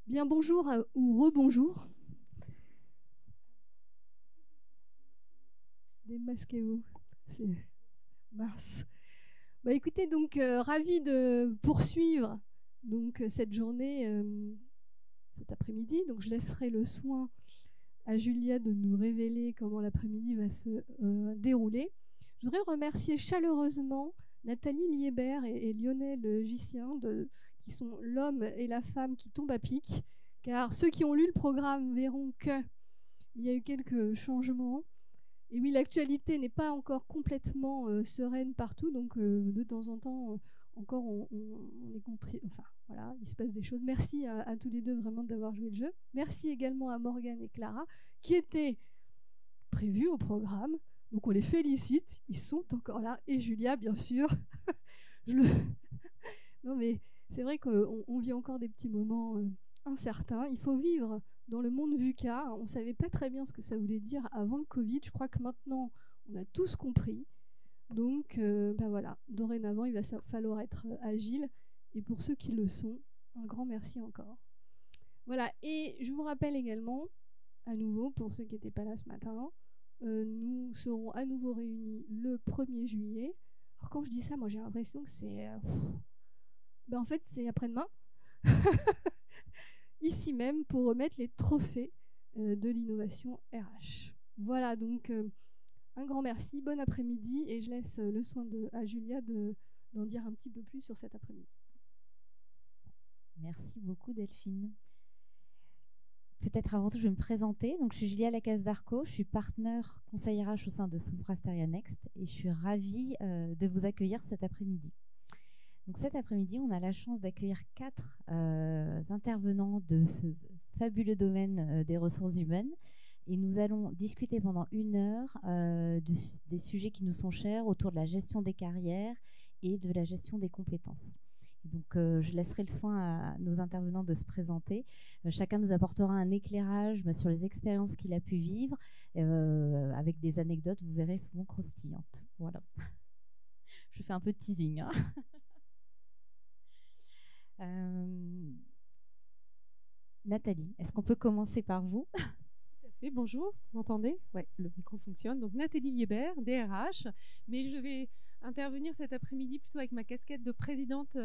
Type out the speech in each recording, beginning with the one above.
Bien, bonjour ou rebonjour. Démasquez-vous. C'est mince. Bah, écoutez, donc ravi de poursuivre donc cette journée cet après-midi. Donc je laisserai le soin à Julia de nous révéler comment l'après-midi va se dérouler. Je voudrais remercier chaleureusement Nathalie Liébert et Lionel Gissien, qui sont l'homme et la femme qui tombent à pic, car ceux qui ont lu le programme verront qu'il y a eu quelques changements. Et oui, l'actualité n'est pas encore complètement sereine partout, donc de temps en temps, encore, on est contre. Enfin, voilà, il se passe des choses. Merci à tous les deux vraiment d'avoir joué le jeu. Merci également à Morgane et Clara, qui étaient prévus au programme. Donc on les félicite, ils sont encore là. Et Julia, bien sûr. Non, mais c'est vrai qu'on vit encore des petits moments incertains. Il faut vivre dans le monde VUCA. On ne savait pas très bien ce que ça voulait dire avant le Covid. Je crois que maintenant, on a tous compris. Donc, voilà, dorénavant, il va falloir être agile. Et pour ceux qui le sont, un grand merci encore. Voilà, et je vous rappelle également, à nouveau, pour ceux qui n'étaient pas là ce matin, nous serons à nouveau réunis le 1er juillet. Alors quand je dis ça, moi j'ai l'impression que c'est... en fait, c'est après-demain. Ici même pour remettre les trophées de l'innovation RH. Voilà, donc un grand merci, bon après-midi, et je laisse le soin à Julia d'en dire un petit peu plus sur cet après-midi. Merci beaucoup Delphine. Peut-être avant tout, je vais me présenter. Donc, je suis Julia Lacaze d'Arco, je suis partenaire conseil RH au sein de Soprasteria Next et je suis ravie de vous accueillir cet après-midi. Donc, cet après-midi, on a la chance d'accueillir 4 intervenants de ce fabuleux domaine des ressources humaines. Et nous allons discuter pendant 1 heure des sujets qui nous sont chers autour de la gestion des carrières et de la gestion des compétences. Donc, je laisserai le soin à nos intervenants de se présenter. Chacun nous apportera un éclairage sur les expériences qu'il a pu vivre, avec des anecdotes, vous verrez, souvent croustillantes. Voilà. Je fais un peu de teasing. Hein. Nathalie, est-ce qu'on peut commencer par vous? Tout à fait, bonjour, vous m'entendez? Oui, le micro fonctionne. Donc Nathalie Liébert, DRH, mais je vais intervenir cet après-midi plutôt avec ma casquette de présidente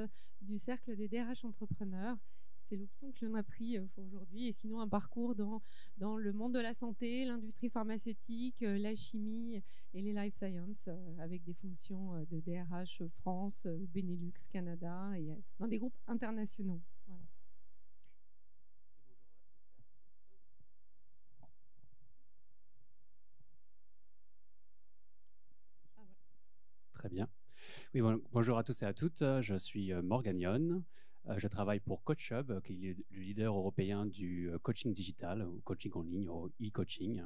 du Cercle des DRH entrepreneurs. C'est l'option que l'on a pris pour aujourd'hui. Et sinon, un parcours dans le monde de la santé, l'industrie pharmaceutique, la chimie et les life sciences, avec des fonctions de DRH France, Benelux, Canada et dans des groupes internationaux. Voilà. Très bien. Oui, bonjour à tous et à toutes. Je suis Morgan Yon. Je travaille pour CoachHub, qui est le leader européen du coaching digital, ou coaching en ligne, ou e-coaching.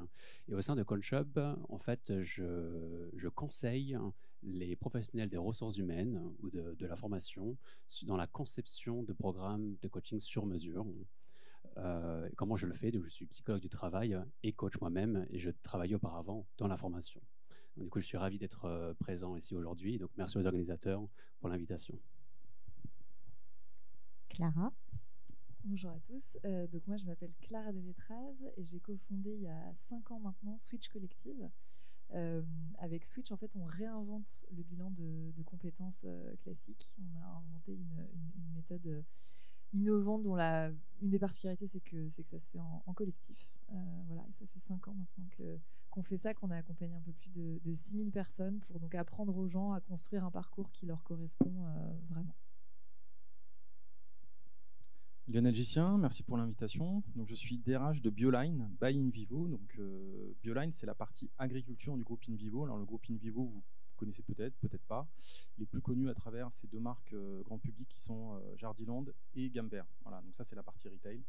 Et au sein de CoachHub, en fait, je conseille les professionnels des ressources humaines ou de la formation dans la conception de programmes de coaching sur mesure. Comment je le fais? Donc, je suis psychologue du travail et coach moi-même, et je travaillais auparavant dans la formation. Donc, du coup, je suis ravi d'être présent ici aujourd'hui. Donc, merci aux organisateurs pour l'invitation. Clara. Bonjour à tous. Donc moi, je m'appelle Clara Deletraz et j'ai cofondé il y a 5 ans maintenant Switch Collective. Avec Switch, en fait, on réinvente le bilan de compétences classiques. On a inventé une méthode innovante dont une des particularités, c'est que ça se fait en collectif. Voilà, et ça fait 5 ans maintenant qu'on fait ça, qu'on a accompagné un peu plus de 6000 personnes pour donc apprendre aux gens à construire un parcours qui leur correspond vraiment. Lionel Gissien, merci pour l'invitation. Donc, je suis DRH de Bioline, by InVivo. Donc, Bioline, c'est la partie agriculture du groupe InVivo. Alors, le groupe InVivo, vous connaissez peut-être, peut-être pas. Les plus connus à travers ces 2 marques grand public qui sont Jardiland et Gamme Vert. Voilà, donc ça, c'est la partie retail.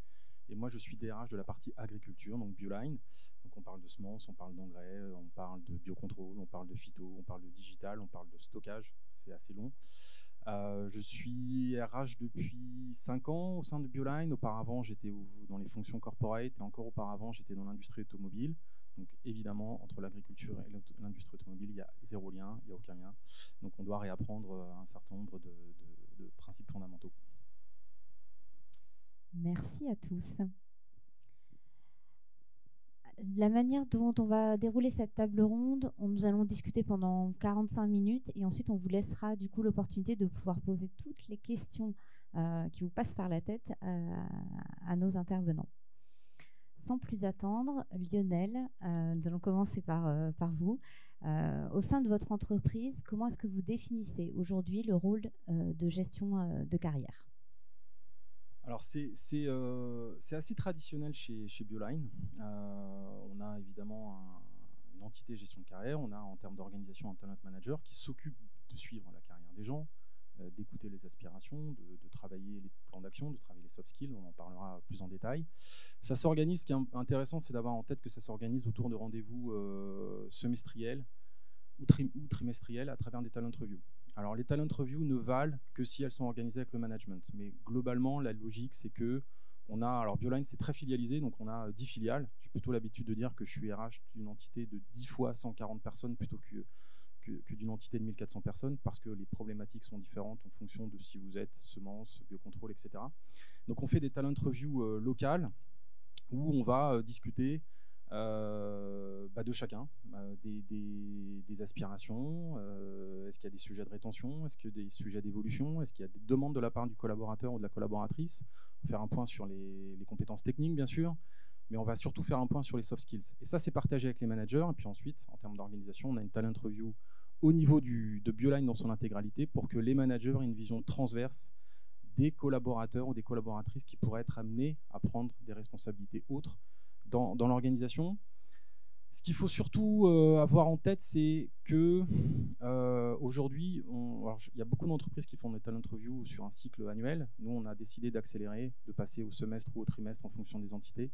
Et moi, je suis DRH de la partie agriculture, donc Bioline. Donc, on parle de semences, on parle d'engrais, on parle de biocontrôle, on parle de phyto, on parle de digital, on parle de stockage. C'est assez long. Je suis RH depuis 5 ans au sein de Bioline. Auparavant, j'étais dans les fonctions corporate et encore auparavant, j'étais dans l'industrie automobile. Donc évidemment, entre l'agriculture et l'industrie automobile, il y a zéro lien, il n'y a aucun lien. Donc on doit réapprendre un certain nombre de principes fondamentaux. Merci à tous. La manière dont on va dérouler cette table ronde, nous allons discuter pendant 45 minutes et ensuite on vous laissera du coup l'opportunité de pouvoir poser toutes les questions qui vous passent par la tête à nos intervenants. Sans plus attendre, Lionel, nous allons commencer par vous. Au sein de votre entreprise, comment est-ce que vous définissez aujourd'hui le rôle de gestion de carrière ? Alors c'est assez traditionnel chez Bioline. On a évidemment une entité gestion de carrière, on a en termes d'organisation un talent manager qui s'occupe de suivre la carrière des gens, d'écouter les aspirations, de travailler les plans d'action, de travailler les soft skills, on en parlera plus en détail. Ça s'organise, ce qui est intéressant, c'est d'avoir en tête que ça s'organise autour de rendez-vous semestriels ou trimestriels à travers des talent reviews. Alors les talent reviews ne valent que si elles sont organisées avec le management, mais globalement la logique c'est que alors Bioline c'est très filialisé, donc on a 10 filiales. J'ai plutôt l'habitude de dire que je suis RH d'une entité de 10 fois 140 personnes plutôt que d'une entité de 1400 personnes, parce que les problématiques sont différentes en fonction de si vous êtes semences, biocontrôle, etc. Donc on fait des talent reviews locales où on va discuter de chacun, des aspirations, est-ce qu'il y a des sujets de rétention, est-ce qu'il y a des sujets d'évolution, est-ce qu'il y a des demandes de la part du collaborateur ou de la collaboratrice. On va faire un point sur les compétences techniques bien sûr, mais on va surtout faire un point sur les soft skills. Et ça c'est partagé avec les managers, et puis ensuite en termes d'organisation on a une talent review au niveau de Bioline dans son intégralité pour que les managers aient une vision transverse des collaborateurs ou des collaboratrices qui pourraient être amenés à prendre des responsabilités autres dans l'organisation. Ce qu'il faut surtout avoir en tête, c'est que aujourd'hui, il y a beaucoup d'entreprises qui font des talent reviews sur un cycle annuel. Nous, on a décidé d'accélérer, de passer au semestre ou au trimestre en fonction des entités,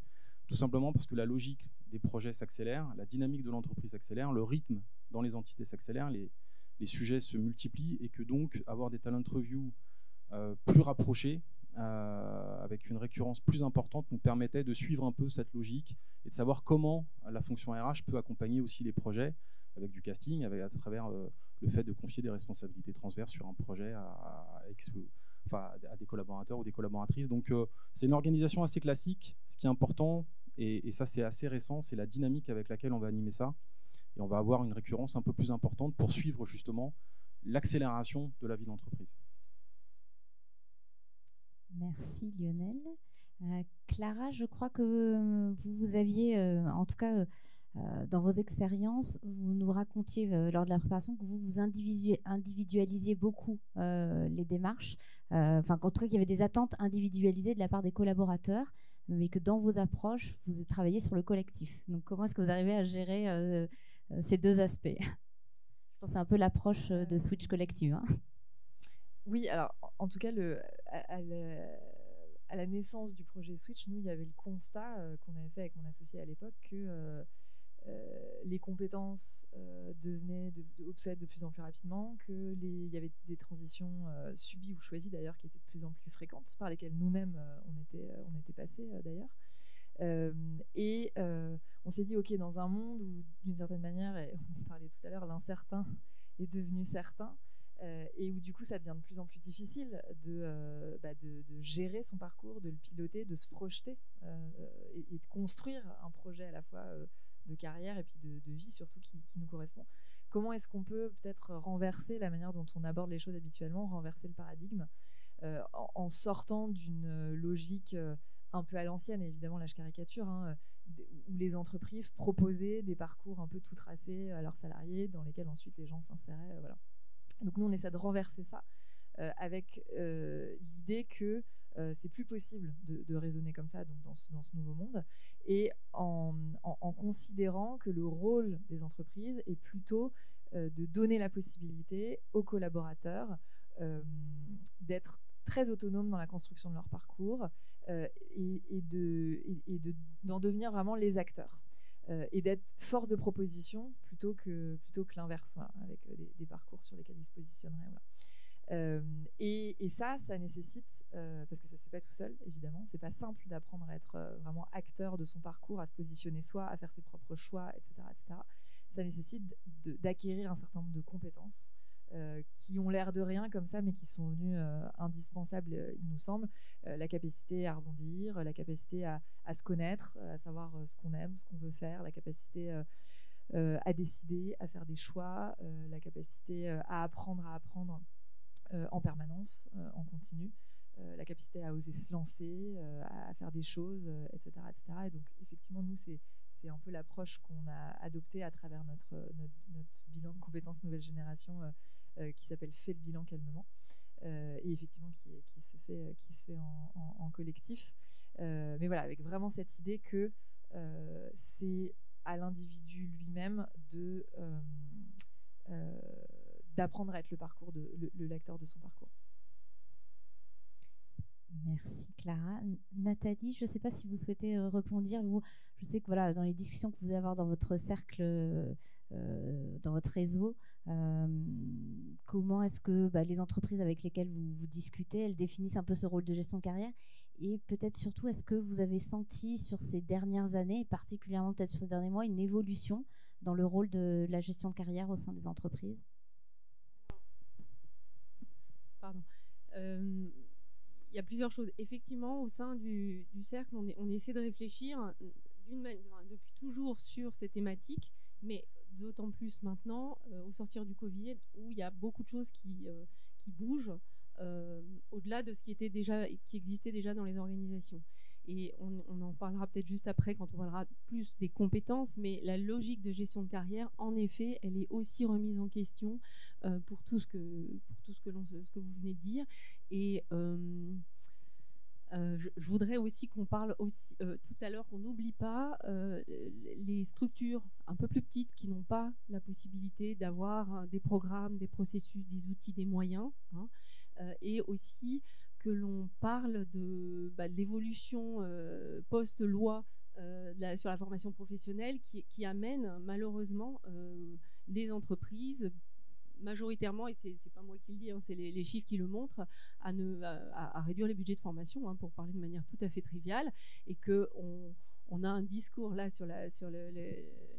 tout simplement parce que la logique des projets s'accélère, la dynamique de l'entreprise s'accélère, le rythme dans les entités s'accélère, les sujets se multiplient, et que donc avoir des talent reviews plus rapprochés, avec une récurrence plus importante, nous permettait de suivre un peu cette logique et de savoir comment la fonction RH peut accompagner aussi les projets avec du casting, à travers le fait de confier des responsabilités transverses sur un projet à des collaborateurs ou des collaboratrices. Donc c'est une organisation assez classique. Ce qui est important, et ça c'est assez récent, c'est la dynamique avec laquelle on va animer ça. Et on va avoir une récurrence un peu plus importante pour suivre justement l'accélération de la vie d'entreprise. Merci Lionel. Clara, je crois que vous aviez, en tout cas dans vos expériences, vous nous racontiez lors de la préparation que vous individualisiez beaucoup les démarches, qu'en tout cas qu'il y avait des attentes individualisées de la part des collaborateurs, mais que dans vos approches, vous travaillez sur le collectif. Donc comment est-ce que vous arrivez à gérer ces deux aspects ? Je pense que c'est un peu l'approche de Switch Collective. Hein. Oui, alors en tout cas, à la naissance du projet Switch, nous, il y avait le constat qu'on avait fait avec mon associé à l'époque que les compétences devenaient obsolètes de plus en plus rapidement, qu'il y avait des transitions subies ou choisies d'ailleurs qui étaient de plus en plus fréquentes, par lesquelles nous-mêmes on était passés d'ailleurs. Et on s'est dit, ok, dans un monde où d'une certaine manière, et on parlait tout à l'heure, l'incertain est devenu certain, et où du coup ça devient de plus en plus difficile de gérer son parcours, de le piloter, de se projeter et de construire un projet à la fois de carrière et puis de vie surtout qui nous correspond. Comment est-ce qu'on peut peut-être renverser la manière dont on aborde les choses habituellement, renverser le paradigme en sortant d'une logique un peu à l'ancienne, et évidemment là je caricature, où les entreprises proposaient des parcours un peu tout tracés à leurs salariés dans lesquels ensuite les gens s'inséraient, voilà. Donc nous on essaie de renverser ça avec l'idée que c'est plus possible de raisonner comme ça donc dans ce nouveau monde, et en considérant que le rôle des entreprises est plutôt de donner la possibilité aux collaborateurs d'être très autonomes dans la construction de leur parcours et d'en devenir vraiment les acteurs. Et d'être force de proposition plutôt que l'inverse, voilà, avec des parcours sur lesquels ils se positionneraient. Et ça nécessite, parce que ça se fait pas tout seul, évidemment, c'est pas simple d'apprendre à être vraiment acteur de son parcours, à se positionner soi, à faire ses propres choix, etc. etc. Ça nécessite d'acquérir un certain nombre de compétences qui ont l'air de rien comme ça, mais qui sont venues indispensables, il nous semble. La capacité à rebondir, la capacité à se connaître, à savoir ce qu'on aime, ce qu'on veut faire, la capacité à décider, à faire des choix, la capacité à apprendre en permanence, en continu, la capacité à oser se lancer, à faire des choses, etc., etc. Et donc, effectivement, nous, c'est un peu l'approche qu'on a adoptée à travers notre bilan de compétences nouvelle génération qui s'appelle « Fais le bilan calmement ». Et effectivement qui se fait en collectif. Mais voilà, avec vraiment cette idée que c'est à l'individu lui-même d'apprendre à être le lecteur de son parcours. Merci Clara. Nathalie, je ne sais pas si vous souhaitez répondre. Je sais que voilà, dans les discussions que vous allez avoir dans votre cercle, dans votre réseau, comment est-ce que les entreprises avec lesquelles vous discutez, elles définissent un peu ce rôle de gestion de carrière? Et peut-être surtout, est-ce que vous avez senti sur ces dernières années, et particulièrement peut-être sur ces derniers mois, une évolution dans le rôle de la gestion de carrière au sein des entreprises? Pardon. Il y a plusieurs choses. Effectivement, au sein du cercle, on essaie de réfléchir depuis toujours sur ces thématiques, mais d'autant plus maintenant, au sortir du Covid, où il y a beaucoup de choses qui bougent au-delà de ce qui existait déjà dans les organisations. Et on en parlera peut-être juste après quand on parlera plus des compétences, mais la logique de gestion de carrière, en effet, elle est aussi remise en question pour tout ce que vous venez de dire. Et je voudrais aussi qu'on parle aussi tout à l'heure, qu'on n'oublie pas les structures un peu plus petites qui n'ont pas la possibilité d'avoir des programmes, des processus, des outils, des moyens, hein, et aussi que l'on parle de l'évolution post-loi sur la formation professionnelle qui amène malheureusement les entreprises majoritairement, et c'est pas moi qui le dis, hein, c'est les chiffres qui le montrent, à réduire les budgets de formation, hein, pour parler de manière tout à fait triviale, et qu'on a un discours là sur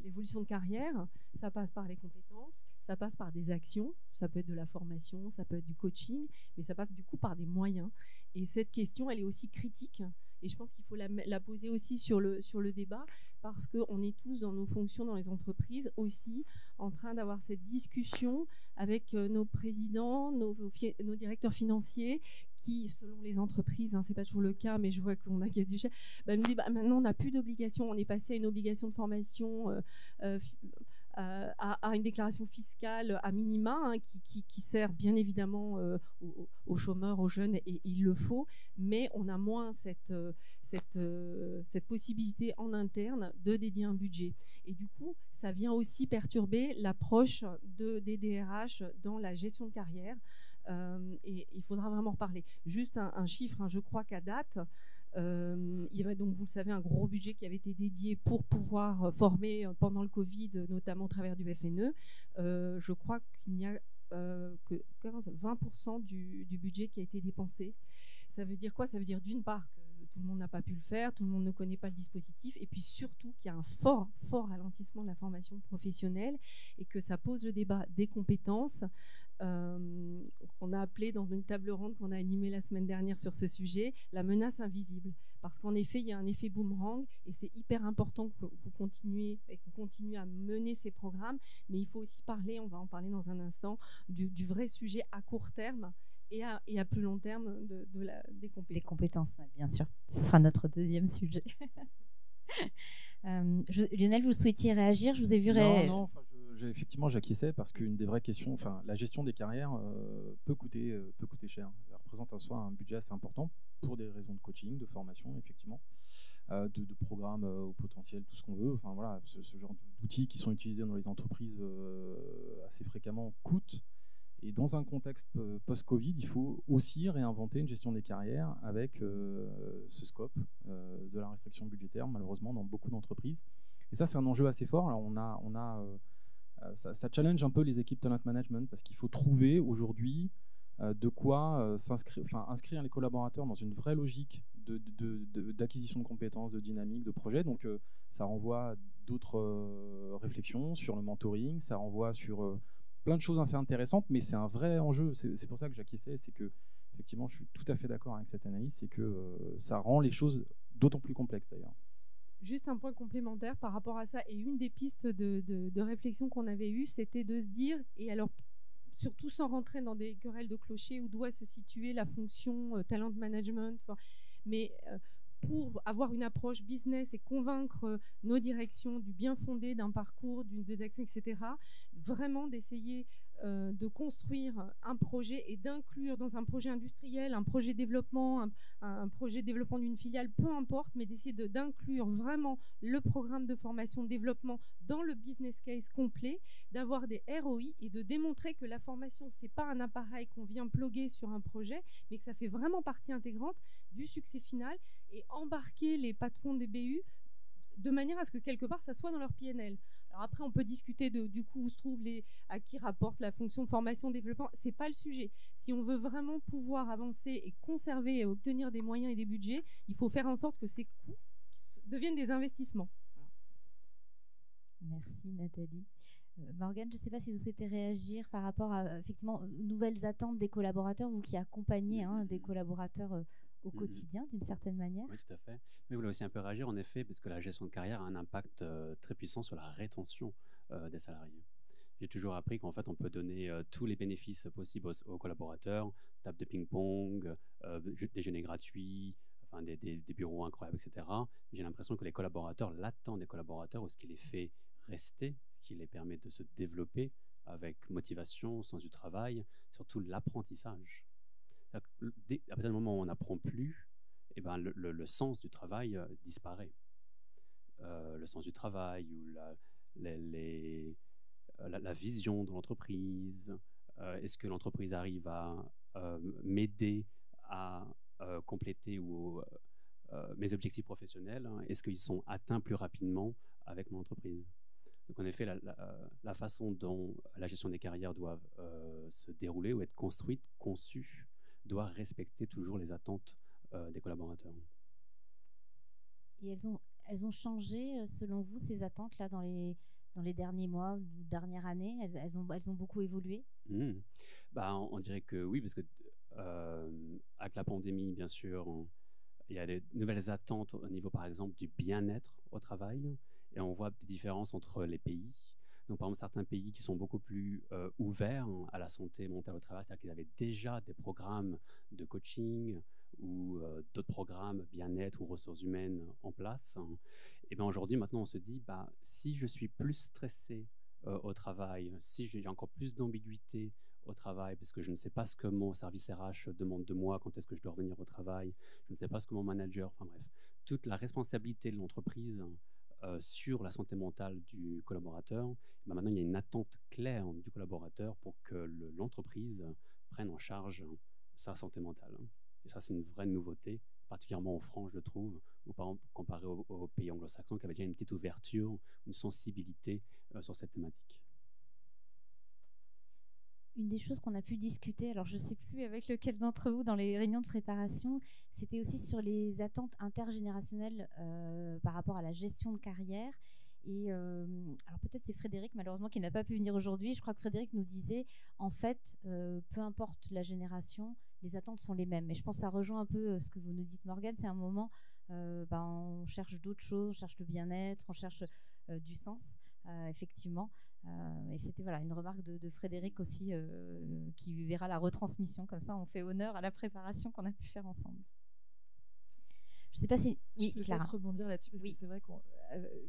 l'évolution de carrière. Ça passe par les compétences, ça passe par des actions, ça peut être de la formation, ça peut être du coaching, mais ça passe du coup par des moyens. Et cette question, elle est aussi critique, et je pense qu'il faut la poser aussi sur le débat, parce qu'on est tous dans nos fonctions dans les entreprises aussi en train d'avoir cette discussion avec nos présidents, nos directeurs financiers, qui, selon les entreprises, hein, c'est pas toujours le cas, mais je vois qu'on a quasi cher, nous dit maintenant on n'a plus d'obligation, on est passé à une obligation de formation, à une déclaration fiscale à minima, hein, qui sert bien évidemment aux chômeurs, aux jeunes, et il le faut, mais on a moins cette possibilité en interne de dédier un budget. Et du coup, ça vient aussi perturber l'approche des DRH dans la gestion de carrière. Et il faudra vraiment reparler. Juste un chiffre, hein, je crois qu'à date, il y avait donc, vous le savez, un gros budget qui avait été dédié pour pouvoir former pendant le Covid, notamment au travers du FNE. Je crois qu'il n'y a que 20% du budget qui a été dépensé. Ça veut dire quoi? Ça veut dire d'une part que tout le monde n'a pas pu le faire, tout le monde ne connaît pas le dispositif, et puis surtout qu'il y a un fort ralentissement de la formation professionnelle et que ça pose le débat des compétences. On a appelé dans une table ronde qu'on a animée la semaine dernière sur ce sujet la menace invisible, parce qu'en effet il y a un effet boomerang et c'est hyper important que vous continuez et qu'on continue à mener ces programmes, mais il faut aussi parler, on va en parler dans un instant, du vrai sujet à court terme et à plus long terme des compétences. Des compétences, bien sûr. Ce sera notre deuxième sujet. Lionel, vous souhaitiez réagir? Je vous ai vu Non, effectivement, j'acquiesçais parce qu'une des vraies questions, la gestion des carrières peut coûter cher. Elle représente en soi un budget assez important pour des raisons de coaching, de formation, effectivement, de programmes au potentiel, tout ce qu'on veut. Enfin voilà, ce genre d'outils qui sont utilisés dans les entreprises assez fréquemment coûtent. Et dans un contexte post-Covid, il faut aussi réinventer une gestion des carrières avec ce scope de la restriction budgétaire, malheureusement, dans beaucoup d'entreprises. Et ça, c'est un enjeu assez fort. Alors, ça challenge un peu les équipes talent management parce qu'il faut trouver aujourd'hui de quoi inscrire les collaborateurs dans une vraie logique d'acquisition de compétences, de dynamique, de projet. Donc ça renvoie à d'autres réflexions sur le mentoring, ça renvoie sur plein de choses assez intéressantes, mais c'est un vrai enjeu. C'est pour ça que j'acquiesçais, c'est que effectivement, je suis tout à fait d'accord avec cette analyse, c'est que ça rend les choses d'autant plus complexes d'ailleurs. Juste un point complémentaire par rapport à ça, et une des pistes de réflexion qu'on avait eues, c'était de se dire, et alors surtout sans rentrer dans des querelles de clocher où doit se situer la fonction talent management, mais pour avoir une approche business et convaincre nos directions du bien fondé d'un parcours, des actions, etc., vraiment d'essayer de construire un projet et d'inclure dans un projet industriel, un projet développement, un projet développement d'une filiale, peu importe, mais d'essayer d'inclure vraiment le programme de formation de développement dans le business case complet, d'avoir des ROI et de démontrer que la formation, c'est pas un appareil qu'on vient pluguer sur un projet, mais que ça fait vraiment partie intégrante du succès final, et embarquer les patrons des BU de manière à ce que quelque part ça soit dans leur PNL. Alors après on peut discuter du coup où se trouve à qui rapporte la fonction formation développement, c'est pas le sujet. Si on veut vraiment pouvoir avancer et conserver et obtenir des moyens et des budgets, il faut faire en sorte que ces coûts deviennent des investissements. Merci Nathalie. Morgane, je ne sais pas si vous souhaitez réagir par rapport à effectivement aux nouvelles attentes des collaborateurs, vous qui accompagnez des collaborateurs au quotidien d'une certaine manière. Oui, tout à fait. Mais vous voulez aussi un peu réagir, en effet, parce que la gestion de carrière a un impact très puissant sur la rétention des salariés. J'ai toujours appris qu'en fait, on peut donner tous les bénéfices possibles aux collaborateurs, table de ping-pong, déjeuner gratuit, enfin, des bureaux incroyables, etc. J'ai l'impression que les collaborateurs, l'attente des collaborateurs, ou ce qui les fait rester, ce qui les permet de se développer avec motivation, sens du travail, surtout l'apprentissage. À partir du moment où on n'apprend plus, eh ben le sens du travail disparaît. Le sens du travail ou la vision de l'entreprise. Est-ce que l'entreprise arrive à m'aider à compléter mes objectifs professionnels? Est-ce qu'ils sont atteints plus rapidement avec mon entreprise? Donc en effet, la façon dont la gestion des carrières doit se dérouler ou être construite, conçue, doit respecter toujours les attentes des collaborateurs. Et elles ont changé, selon vous, ces attentes-là, dans les derniers mois, dernières années, elles ont beaucoup évolué? On dirait que oui, parce que avec la pandémie, bien sûr, il y a des nouvelles attentes au niveau, par exemple, du bien-être au travail, et on voit des différences entre les pays. Donc, par exemple, certains pays qui sont beaucoup plus ouverts à la santé mentale au travail, c'est-à-dire qu'ils avaient déjà des programmes de coaching ou d'autres programmes bien-être ou ressources humaines en place. Et bien aujourd'hui, maintenant, on se dit, si je suis plus stressé au travail, si j'ai encore plus d'ambiguïté au travail, parce que je ne sais pas ce que mon service RH demande de moi, quand est-ce que je dois revenir au travail, je ne sais pas ce que mon manager, enfin bref, toute la responsabilité de l'entreprise sur la santé mentale du collaborateur, maintenant il y a une attente claire du collaborateur pour que l'entreprise prenne en charge sa santé mentale. Et ça, c'est une vraie nouveauté, particulièrement en France, je trouve, ou par exemple comparé aux pays anglo-saxons qui avaient déjà une petite ouverture, une sensibilité sur cette thématique. Une des choses qu'on a pu discuter, alors je ne sais plus avec lequel d'entre vous dans les réunions de préparation, c'était aussi sur les attentes intergénérationnelles par rapport à la gestion de carrière. Et alors peut-être c'est Frédéric, malheureusement, qui n'a pas pu venir aujourd'hui. Je crois que Frédéric nous disait, en fait, peu importe la génération, les attentes sont les mêmes. Et je pense que ça rejoint un peu ce que vous nous dites, Morgane. C'est un moment, on cherche d'autres choses, on cherche le bien-être, on cherche du sens, effectivement. Et c'était une remarque de Frédéric aussi, qui verra la retransmission. Comme ça, on fait honneur à la préparation qu'on a pu faire ensemble. Je ne sais pas si... Oui, je peux peut-être rebondir là-dessus, parce que c'est vrai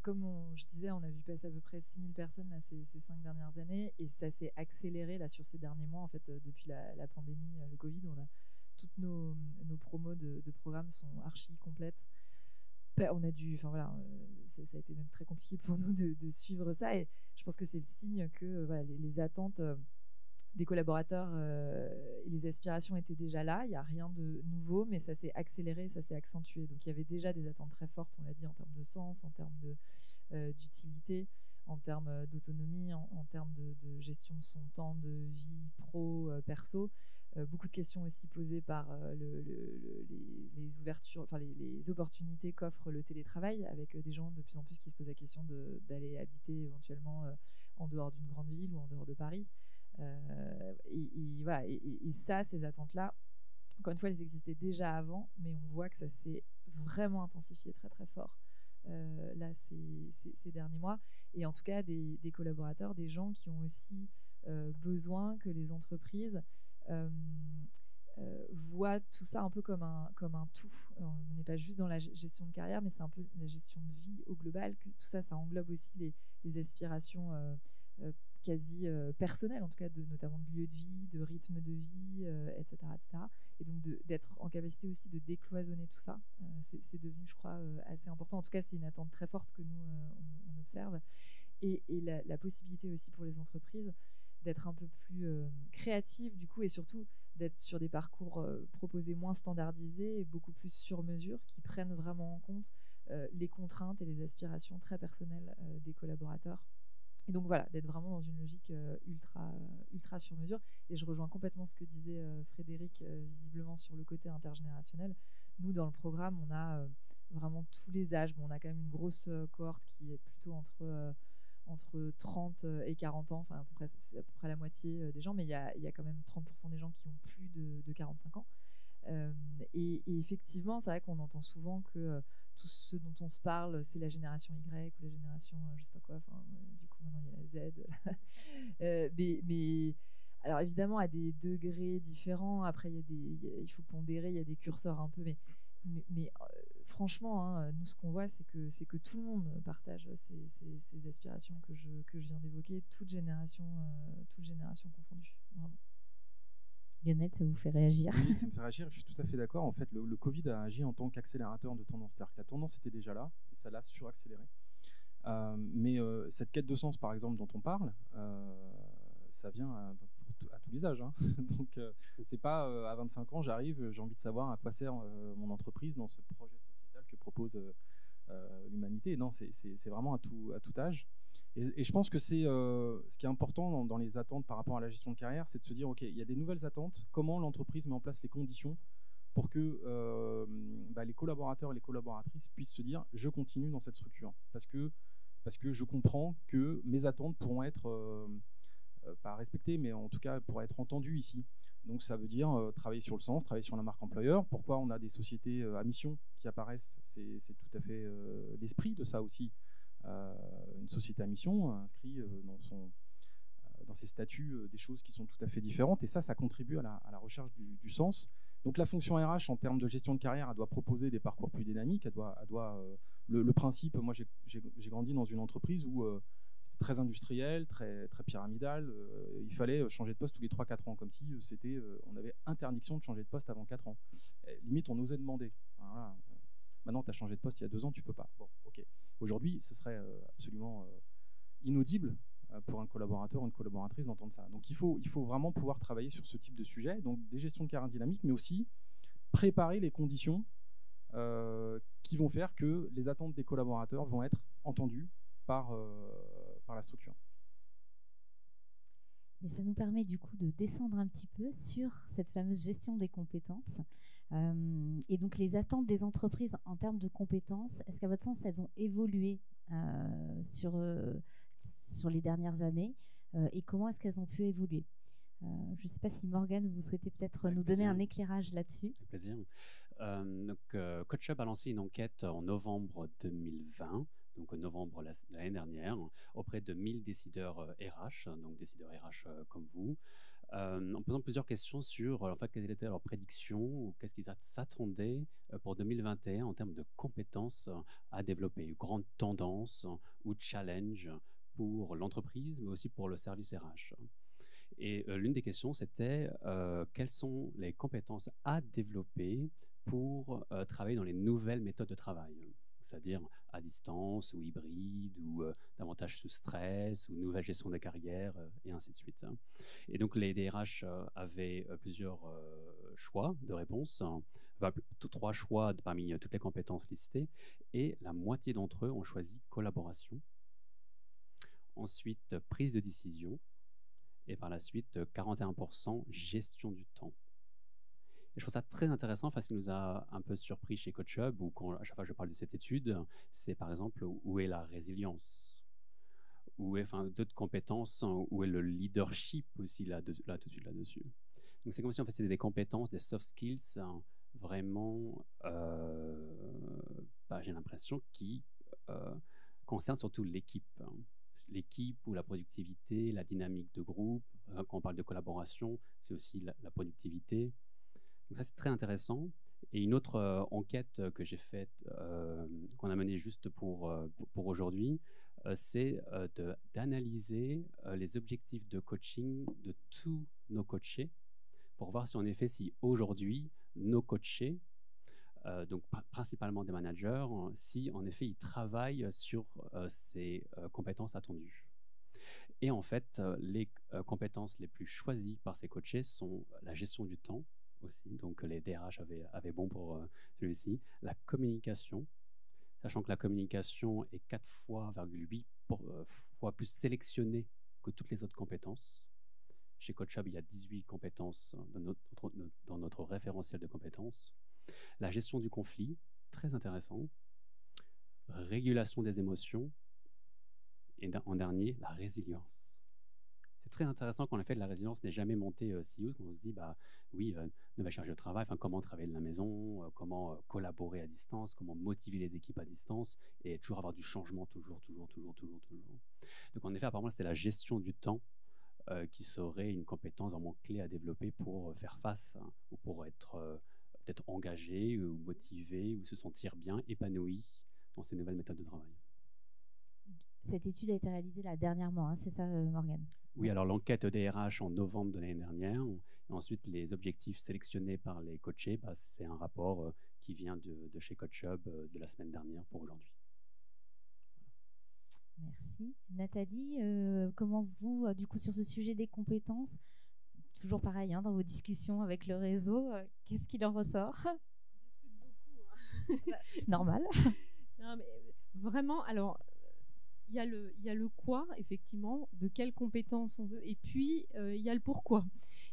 comme je disais, on a vu passer à peu près 6000 personnes là, ces 5 dernières années, et ça s'est accéléré là, sur ces derniers mois. En fait, depuis la pandémie, le Covid, toutes nos promos de programmes sont archi complètes. On a dû, ça a été même très compliqué pour nous de suivre ça, et je pense que c'est le signe que les attentes des collaborateurs et les aspirations étaient déjà là. Il n'y a rien de nouveau, mais ça s'est accéléré, ça s'est accentué. Donc il y avait déjà des attentes très fortes, on l'a dit, en termes de sens, en termes d'utilité, en termes d'autonomie, en termes de gestion de son temps de vie pro, perso. beaucoup de questions aussi posées par les ouvertures, enfin les opportunités qu'offre le télétravail, avec des gens de plus en plus qui se posent la question d'aller habiter éventuellement en dehors d'une grande ville ou en dehors de Paris. Voilà, et ça, ces attentes-là, encore une fois, elles existaient déjà avant, mais on voit que ça s'est vraiment intensifié très très fort là ces derniers mois. Et en tout cas, des collaborateurs, des gens qui ont aussi besoin que les entreprises voient tout ça un peu comme un tout. On n'est pas juste dans la gestion de carrière, mais c'est un peu la gestion de vie au global. Que tout ça, ça englobe aussi les aspirations quasi personnelles, en tout cas notamment de lieu de vie, de rythme de vie, etc., etc. Et donc d'être en capacité aussi de décloisonner tout ça, c'est devenu, je crois, assez important. En tout cas, c'est une attente très forte que nous, on observe. Et la possibilité aussi pour les entreprises d'être un peu plus créatives, du coup, et surtout d'être sur des parcours proposés moins standardisés et beaucoup plus sur mesure, qui prennent vraiment en compte les contraintes et les aspirations très personnelles des collaborateurs. Et donc voilà, d'être vraiment dans une logique ultra sur mesure. Et je rejoins complètement ce que disait Frédéric, visiblement sur le côté intergénérationnel. Nous, dans le programme, on a vraiment tous les âges. Bon, on a quand même une grosse cohorte qui est plutôt entre 30 et 40 ans. Enfin, c'est à peu près la moitié des gens, mais il y a quand même 30% des gens qui ont plus de 45 ans. Et effectivement, c'est vrai qu'on entend souvent que tout ce dont on se parle, c'est la génération Y ou la génération je sais pas quoi. Enfin, du coup, maintenant, il y a la Z. Mais alors, évidemment, à des degrés différents. Après, il faut pondérer, il y a des curseurs un peu. Mais franchement, hein, nous, ce qu'on voit, c'est que tout le monde partage ces aspirations que je viens d'évoquer, toute génération confondue, vraiment. Lionel, ça vous fait réagir? Oui, ça me fait réagir, je suis tout à fait d'accord. En fait, le Covid a agi en tant qu'accélérateur de tendance. C'est-à-dire que la tendance était déjà là, et ça l'a suraccéléré. Mais cette quête de sens, par exemple, dont on parle, ça vient à tous les âges. Hein. Donc, c'est pas à 25 ans, j'arrive, j'ai envie de savoir à quoi sert mon entreprise dans ce projet sociétal que propose l'humanité. Non, c'est vraiment à tout âge. Et je pense que c'est ce qui est important dans les attentes par rapport à la gestion de carrière, c'est de se dire, OK, il y a des nouvelles attentes, comment l'entreprise met en place les conditions pour que les collaborateurs et les collaboratrices puissent se dire, je continue dans cette structure. Parce que je comprends que mes attentes pourront être, pas respectées, mais en tout cas pourraient être entendues ici. Donc ça veut dire travailler sur le sens, travailler sur la marque employeur. Pourquoi on a des sociétés à mission qui apparaissent, c'est tout à fait l'esprit de ça aussi. Une société à mission inscrit dans ses statuts des choses qui sont tout à fait différentes, et ça contribue à la recherche du sens. Donc la fonction RH en termes de gestion de carrière, elle doit proposer des parcours plus dynamiques, le principe, moi j'ai grandi dans une entreprise où c'était très industriel, très, très pyramidal, il fallait changer de poste tous les 3-4 ans, comme si on avait interdiction de changer de poste avant 4 ans. Limite on osait demander. Voilà. Maintenant tu as changé de poste il y a 2 ans, tu peux pas. Bon, ok. Aujourd'hui, ce serait absolument inaudible pour un collaborateur ou une collaboratrice d'entendre ça. Donc il faut vraiment pouvoir travailler sur ce type de sujet, donc des gestions de carrière dynamiques, mais aussi préparer les conditions qui vont faire que les attentes des collaborateurs vont être entendues par la structure. Et ça nous permet du coup de descendre un petit peu sur cette fameuse gestion des compétences. Et donc les attentes des entreprises en termes de compétences, est-ce qu'à votre sens elles ont évolué sur les dernières années et comment est-ce qu'elles ont pu évoluer? Je ne sais pas si Morgane, vous souhaitez peut-être nous donner un éclairage là-dessus. Avec plaisir. CoachHub a lancé une enquête en novembre 2020, donc en novembre l'année dernière, auprès de 1000 décideurs RH, donc décideurs RH comme vous, en posant plusieurs questions sur en fait, quelles étaient leurs prédictions ou qu'est-ce qu'ils s'attendaient pour 2021 en termes de compétences à développer, grandes tendances ou challenges pour l'entreprise, mais aussi pour le service RH. Et l'une des questions, c'était quelles sont les compétences à développer pour travailler dans les nouvelles méthodes de travail, c'est-à-dire à distance ou hybride ou davantage sous stress ou nouvelle gestion des carrières et ainsi de suite. Et donc les DRH avaient plusieurs choix de réponses, 3 choix parmi toutes les compétences listées, et la moitié d'entre eux ont choisi collaboration. Ensuite, prise de décision. et par la suite 41% gestion du temps. Et je trouve ça très intéressant parce qu'il nous a un peu surpris chez CoachHub, où à chaque fois que je parle de cette étude, c'est par exemple où est la résilience, où est d'autres compétences, où est le leadership aussi là tout de suite là-dessus. Donc c'est comme si en fait c'était des compétences, des soft skills vraiment, j'ai l'impression qui concernent surtout l'équipe. L'équipe ou la productivité, la dynamique de groupe. Quand on parle de collaboration, c'est aussi la productivité. Donc ça, c'est très intéressant. Et une autre enquête que j'ai faite, qu'on a menée juste pour aujourd'hui, c'est d'analyser les objectifs de coaching de tous nos coachés pour voir si en effet, si aujourd'hui, nos coachés, donc principalement des managers, si en effet, ils travaillent sur ces compétences attendues. Et en fait, les compétences les plus choisies par ces coachés sont la gestion du temps aussi, donc les DRH avaient bon pour celui-ci, la communication, sachant que la communication est 4,8 fois plus sélectionnée que toutes les autres compétences. Chez CoachHub, il y a 18 compétences dans notre référentiel de compétences. La gestion du conflit, très intéressant. Régulation des émotions. Et en dernier, la résilience. C'est très intéressant qu'en effet, la résilience n'est jamais montée si haut. On se dit, nouvelle charge de travail, comment travailler de la maison, comment collaborer à distance, comment motiver les équipes à distance et toujours avoir du changement, toujours. Donc en effet, apparemment, c'était la gestion du temps qui serait une compétence vraiment clé à développer pour faire face ou pour être peut-être engagé ou motivé ou se sentir bien, épanoui dans ces nouvelles méthodes de travail. Cette étude a été réalisée là dernièrement, hein, c'est ça, Morgane? Oui, alors l'enquête DRH en novembre de l'année dernière, et ensuite les objectifs sélectionnés par les coachés, c'est un rapport qui vient de chez CoachHub de la semaine dernière pour aujourd'hui. Merci. Nathalie, comment vous, du coup, sur ce sujet des compétences, toujours pareil, hein, dans vos discussions avec le réseau, qu'est-ce qu'il en ressort? On discute beaucoup. Hein. C'est normal. Non, mais vraiment, alors, il y a le quoi, effectivement, de quelles compétences on veut, et puis il y a le pourquoi.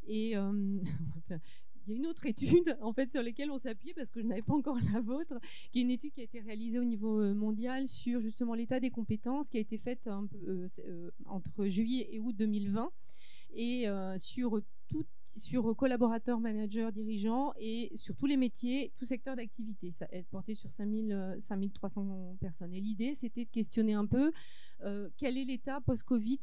Et il y a une autre étude en fait sur laquelle on s'est appuyé parce que je n'avais pas encore la vôtre, qui est une étude qui a été réalisée au niveau mondial sur justement l'état des compétences, qui a été faite entre juillet et août 2020 et sur collaborateurs, managers, dirigeants et sur tous les métiers, tout secteur d'activité. Ça est porté sur 5300 personnes. Et l'idée, c'était de questionner un peu quel est l'état post-Covid,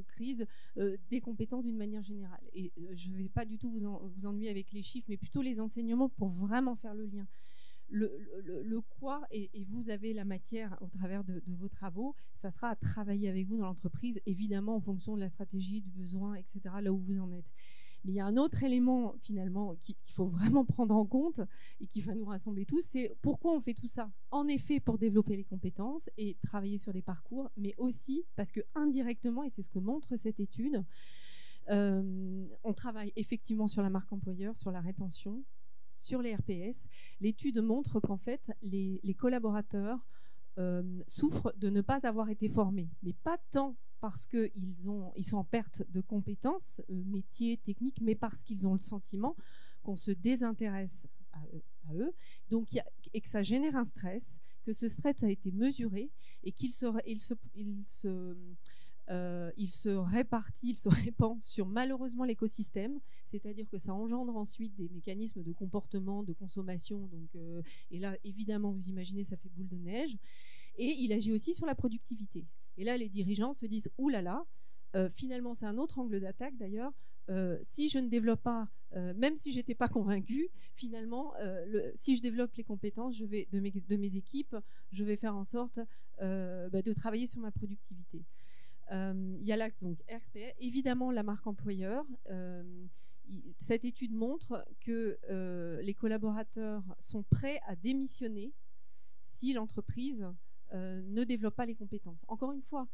crise, des compétences d'une manière générale. Et je ne vais pas du tout vous ennuyer avec les chiffres, mais plutôt les enseignements pour vraiment faire le lien. Le quoi, et vous avez la matière au travers de vos travaux, ça sera à travailler avec vous dans l'entreprise, évidemment en fonction de la stratégie, du besoin, etc., là où vous en êtes. Mais il y a un autre élément finalement qu'il faut vraiment prendre en compte et qui va nous rassembler tous, c'est pourquoi on fait tout ça. En effet, pour développer les compétences et travailler sur des parcours, mais aussi parce que indirectement, et c'est ce que montre cette étude, on travaille effectivement sur la marque employeur, sur la rétention, sur les RPS. L'étude montre qu'en fait, les collaborateurs souffrent de ne pas avoir été formés, mais pas tant parce qu'ils sont en perte de compétences, métiers, techniques, mais parce qu'ils ont le sentiment qu'on se désintéresse à eux, donc et que ça génère un stress, que ce stress a été mesuré et qu'il se répartit, il se répand sur malheureusement l'écosystème, c'est-à-dire que ça engendre ensuite des mécanismes de comportement, de consommation, donc, et là évidemment vous imaginez ça fait boule de neige, et il agit aussi sur la productivité. Et là les dirigeants se disent « Ouh là là, finalement c'est un autre angle d'attaque d'ailleurs, si je ne développe pas, même si j'étais pas convaincue, finalement, si je développe les compétences de mes équipes, je vais faire en sorte de travailler sur ma productivité. » Il y a là donc RPS, évidemment la marque employeur. Cette étude montre que les collaborateurs sont prêts à démissionner si l'entreprise ne développe pas les compétences. Encore une fois,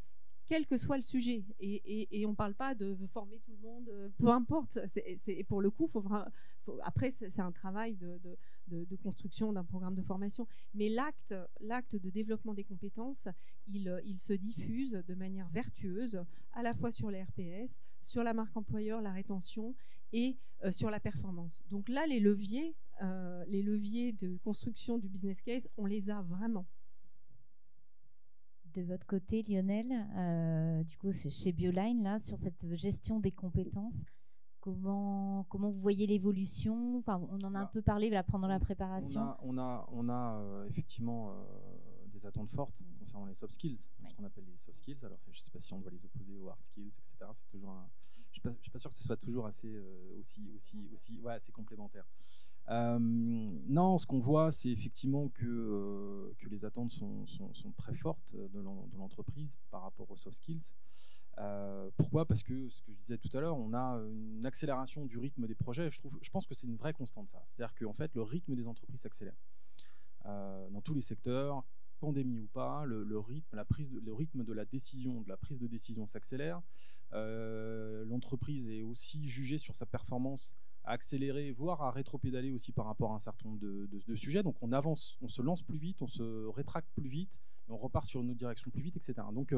quel que soit le sujet. Et on ne parle pas de former tout le monde, peu importe. Pour le coup, après, c'est un travail de construction d'un programme de formation. Mais l'acte de développement des compétences, il se diffuse de manière vertueuse, à la fois sur les RPS, sur la marque employeur, la rétention et sur la performance. Donc là, les leviers de construction du business case, on les a vraiment. De votre côté, Lionel, du coup, chez Bioline, là, sur cette gestion des compétences, comment vous voyez l'évolution? Enfin, on en a un peu parlé là, pendant la préparation. On a effectivement des attentes fortes concernant les soft skills, ce qu'on appelle les soft skills. Alors, je ne sais pas si on doit les opposer aux hard skills, etc. C'est toujours je ne suis pas sûr que ce soit toujours assez assez complémentaire. Non, ce qu'on voit, c'est effectivement que les attentes sont très fortes de l'entreprise par rapport aux soft skills. Pourquoi ? Parce que, ce que je disais tout à l'heure, on a une accélération du rythme des projets. Je pense que c'est une vraie constante, ça. C'est-à-dire qu'en fait, le rythme des entreprises s'accélère. Dans tous les secteurs, pandémie ou pas, le rythme de la prise de décision s'accélère. L'entreprise est aussi jugée sur sa performance à accélérer, voire à rétropédaler aussi par rapport à un certain nombre de sujets. Donc on avance, on se lance plus vite, on se rétracte plus vite, et on repart sur une autre direction plus vite, etc. Donc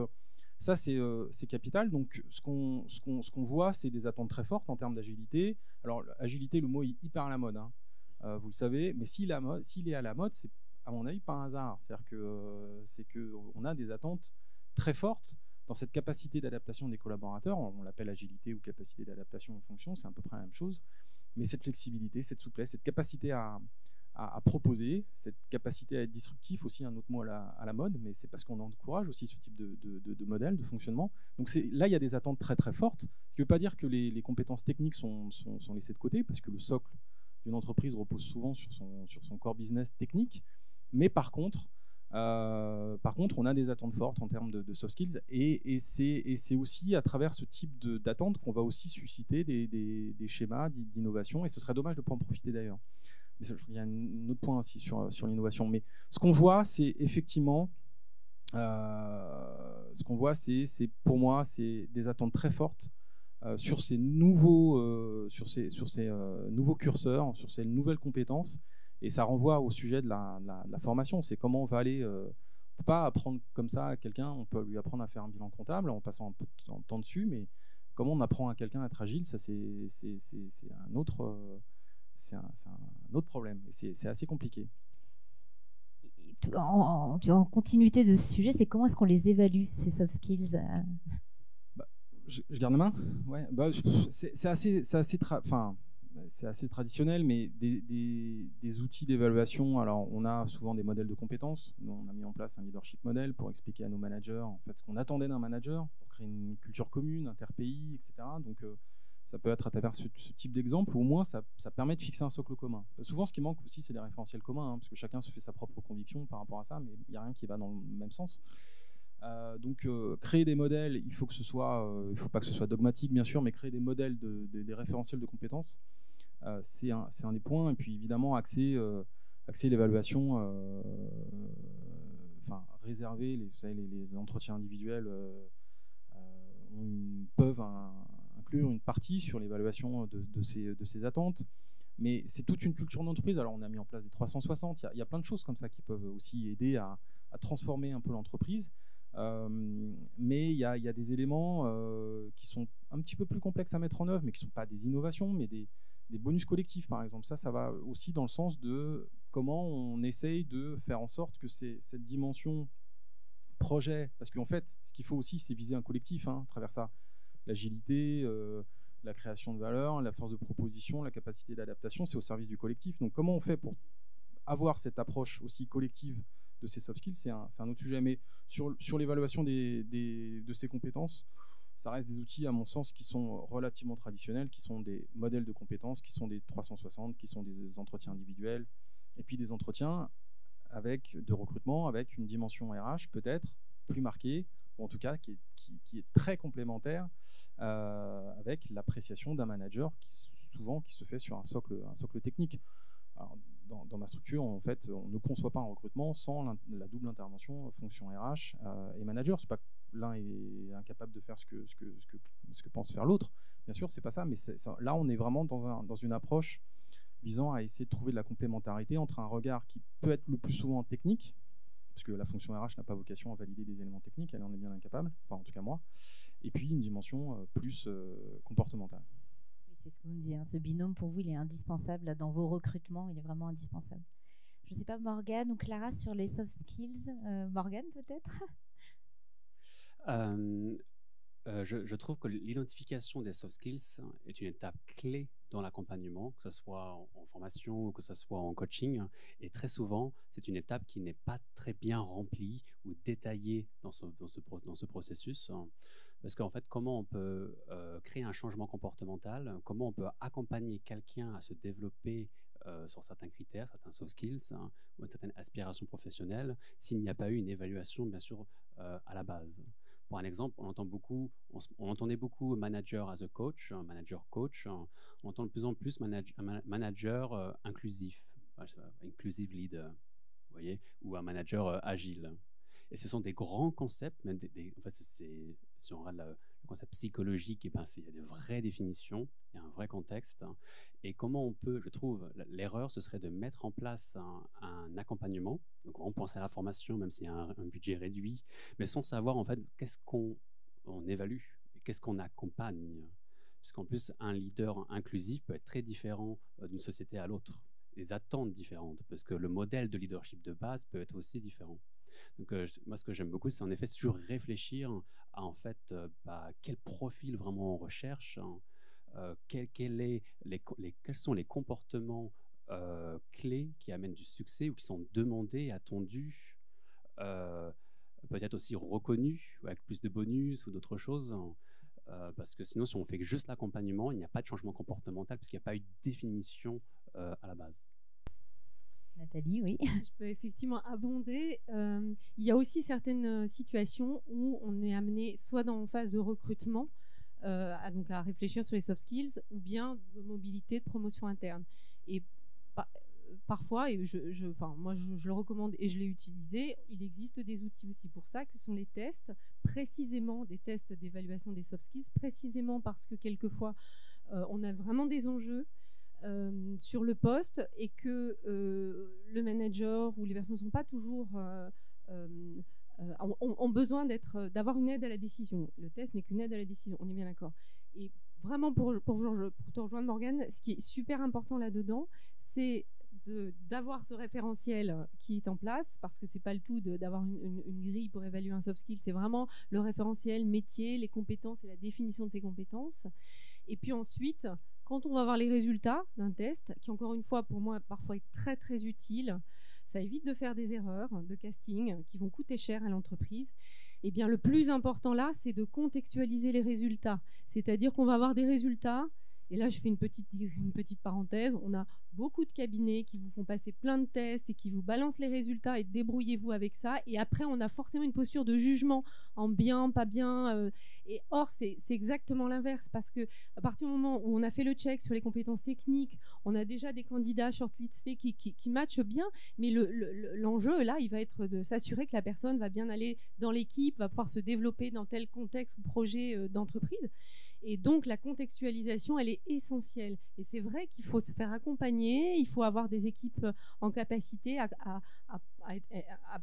ça, c'est capital. Donc ce qu'on voit, c'est des attentes très fortes en termes d'agilité. Alors agilité, le mot est hyper à la mode, hein. Vous le savez, mais s'il est à la mode, c'est à mon avis pas un hasard. C'est-à-dire qu'on a des attentes très fortes dans cette capacité d'adaptation des collaborateurs. On l'appelle agilité ou capacité d'adaptation en fonction, c'est à peu près la même chose. Mais cette flexibilité, cette souplesse, cette capacité à proposer, cette capacité à être disruptif, aussi un autre mot à la mode, mais c'est parce qu'on encourage aussi ce type de modèle, de fonctionnement. Donc là, il y a des attentes très très fortes. Ce qui ne veut pas dire que les compétences techniques sont laissées de côté, parce que le socle d'une entreprise repose souvent sur son core business technique. Mais par contre, on a des attentes fortes en termes de soft skills, et c'est aussi à travers ce type d'attentes qu'on va aussi susciter des schémas d'innovation, et ce serait dommage de ne pas en profiter d'ailleurs. Mais il y a un autre point aussi sur l'innovation. Mais ce qu'on voit, c'est effectivement, pour moi, c'est des attentes très fortes sur ces nouveaux curseurs, sur ces nouvelles compétences. Et ça renvoie au sujet de la formation. C'est comment on va aller. On ne peut pas apprendre comme ça à quelqu'un. On peut lui apprendre à faire un bilan comptable en passant un peu de temps dessus, mais comment on apprend à quelqu'un à être agile, ça c'est un autre problème. Et c'est assez compliqué. En continuité de ce sujet, c'est comment est-ce qu'on les évalue, ces soft skills? Je garde la main. Ouais. C'est assez traditionnel, mais des outils d'évaluation. Alors, on a souvent des modèles de compétences. Nous, on a mis en place un leadership model pour expliquer à nos managers en fait ce qu'on attendait d'un manager, pour créer une culture commune, interpays, etc. Donc, ça peut être à travers ce type d'exemple, ou au moins ça permet de fixer un socle commun. Souvent, ce qui manque aussi, c'est des référentiels communs, hein, parce que chacun se fait sa propre conviction par rapport à ça, mais il n'y a rien qui va dans le même sens. Donc créer des modèles, il faut pas que ce soit dogmatique bien sûr, mais créer des modèles, des référentiels de compétences, c'est un des points. Et puis évidemment axer l'évaluation, réserver les entretiens individuels peuvent inclure une partie sur l'évaluation de ces attentes. Mais c'est toute une culture d'entreprise. Alors on a mis en place des 360, il y a plein de choses comme ça qui peuvent aussi aider à transformer un peu l'entreprise. Mais il y a des éléments qui sont un petit peu plus complexes à mettre en œuvre, mais qui ne sont pas des innovations, mais des bonus collectifs, par exemple. Ça va aussi dans le sens de comment on essaye de faire en sorte que cette dimension projet, parce qu'en fait, ce qu'il faut aussi, c'est viser un collectif, hein, à travers ça. L'agilité, la création de valeur, la force de proposition, la capacité d'adaptation, c'est au service du collectif. Donc comment on fait pour avoir cette approche aussi collective de ces soft skills, c'est un autre sujet. Mais sur l'évaluation de ces compétences, ça reste des outils, à mon sens, qui sont relativement traditionnels, qui sont des modèles de compétences, qui sont des 360, qui sont des entretiens individuels, et puis des entretiens de recrutement avec une dimension RH peut-être plus marquée, ou en tout cas qui est très complémentaire avec l'appréciation d'un manager qui se fait sur un socle technique. Alors, dans ma structure, en fait, on ne conçoit pas un recrutement sans la double intervention fonction RH et manager. C'est pas l'un est incapable de faire ce que pense faire l'autre. Bien sûr, c'est pas ça, mais là, on est vraiment dans une approche visant à essayer de trouver de la complémentarité entre un regard qui peut être le plus souvent technique, parce que la fonction RH n'a pas vocation à valider des éléments techniques, elle en est bien incapable, enfin en tout cas moi, et puis une dimension plus comportementale. Oui, c'est ce que vous me disiez, hein. Ce binôme, pour vous, il est indispensable là, dans vos recrutements, il est vraiment indispensable. Je ne sais pas, Morgane ou Clara, sur les soft skills. Morgane, peut-être Je trouve que l'identification des soft skills est une étape clé dans l'accompagnement, que ce soit en formation ou que ce soit en coaching. Et très souvent, c'est une étape qui n'est pas très bien remplie ou détaillée dans ce processus. Parce qu'en fait, comment on peut créer un changement comportemental, comment on peut accompagner quelqu'un à se développer sur certains critères, certains soft skills, ou une certaine aspiration professionnelle, s'il n'y a pas eu une évaluation, bien sûr, à la base. Pour un exemple, on entendait beaucoup manager as a coach, manager coach. On entend de plus en plus manager inclusif, inclusive leader, vous voyez, ou un manager agile. Et ce sont des grands concepts, même en fait, si on regarde le concept psychologique, il y a des vraies définitions, il y a un vrai contexte. Et comment on peut, je trouve, l'erreur, ce serait de mettre en place un accompagnement. Donc, on pense à la formation, même s'il y a un budget réduit, mais sans savoir, en fait, qu'est-ce qu'on évalue et qu'est-ce qu'on accompagne. Puisqu'en plus, un leader inclusif peut être très différent d'une société à l'autre. Les attentes différentes, parce que le modèle de leadership de base peut être aussi différent. Donc, moi, ce que j'aime beaucoup, c'est en effet sur réfléchir à en fait, quel profil vraiment on recherche, quels sont les comportements clés qui amènent du succès ou qui sont demandés, attendus, peut-être aussi reconnus, avec plus de bonus ou d'autres choses. Parce que sinon, si on fait juste l'accompagnement, il n'y a pas de changement comportemental parce qu'il n'y a pas eu de définition à la base. Nathalie, oui. Je peux effectivement abonder. Il y a aussi certaines situations où on est amené soit en phase de recrutement, donc à réfléchir sur les soft skills, ou bien de mobilité, de promotion interne. Et parfois, et moi je le recommande et je l'ai utilisé, il existe des outils aussi pour ça, que sont les tests, précisément des tests d'évaluation des soft skills, précisément parce que quelquefois on a vraiment des enjeux sur le poste et que le manager ou les personnes ne sont pas toujours ont besoin d'avoir une aide à la décision. Le test n'est qu'une aide à la décision, on est bien d'accord. Et vraiment pour te rejoindre, Morgane, ce qui est super important là-dedans, c'est d'avoir ce référentiel qui est en place, parce que c'est pas le tout d'avoir une grille pour évaluer un soft skill, c'est vraiment le référentiel métier, les compétences et la définition de ces compétences. Et puis ensuite, quand on va voir les résultats d'un test, qui encore une fois pour moi parfois est très très utile, ça évite de faire des erreurs de casting qui vont coûter cher à l'entreprise. Et bien le plus important là, c'est de contextualiser les résultats. C'est-à-dire qu'on va avoir des résultats, et là je fais une petite parenthèse, on a beaucoup de cabinets qui vous font passer plein de tests et qui vous balancent les résultats et débrouillez-vous avec ça. Et après, on a forcément une posture de jugement en bien, pas bien. Et or, c'est exactement l'inverse, parce que à partir du moment où on a fait le check sur les compétences techniques, on a déjà des candidats shortlistés qui matchent bien, mais l'enjeu, là, il va être de s'assurer que la personne va bien aller dans l'équipe, va pouvoir se développer dans tel contexte ou projet d'entreprise. Et donc, la contextualisation, elle est essentielle. Et c'est vrai qu'il faut se faire accompagner, il faut avoir des équipes en capacité à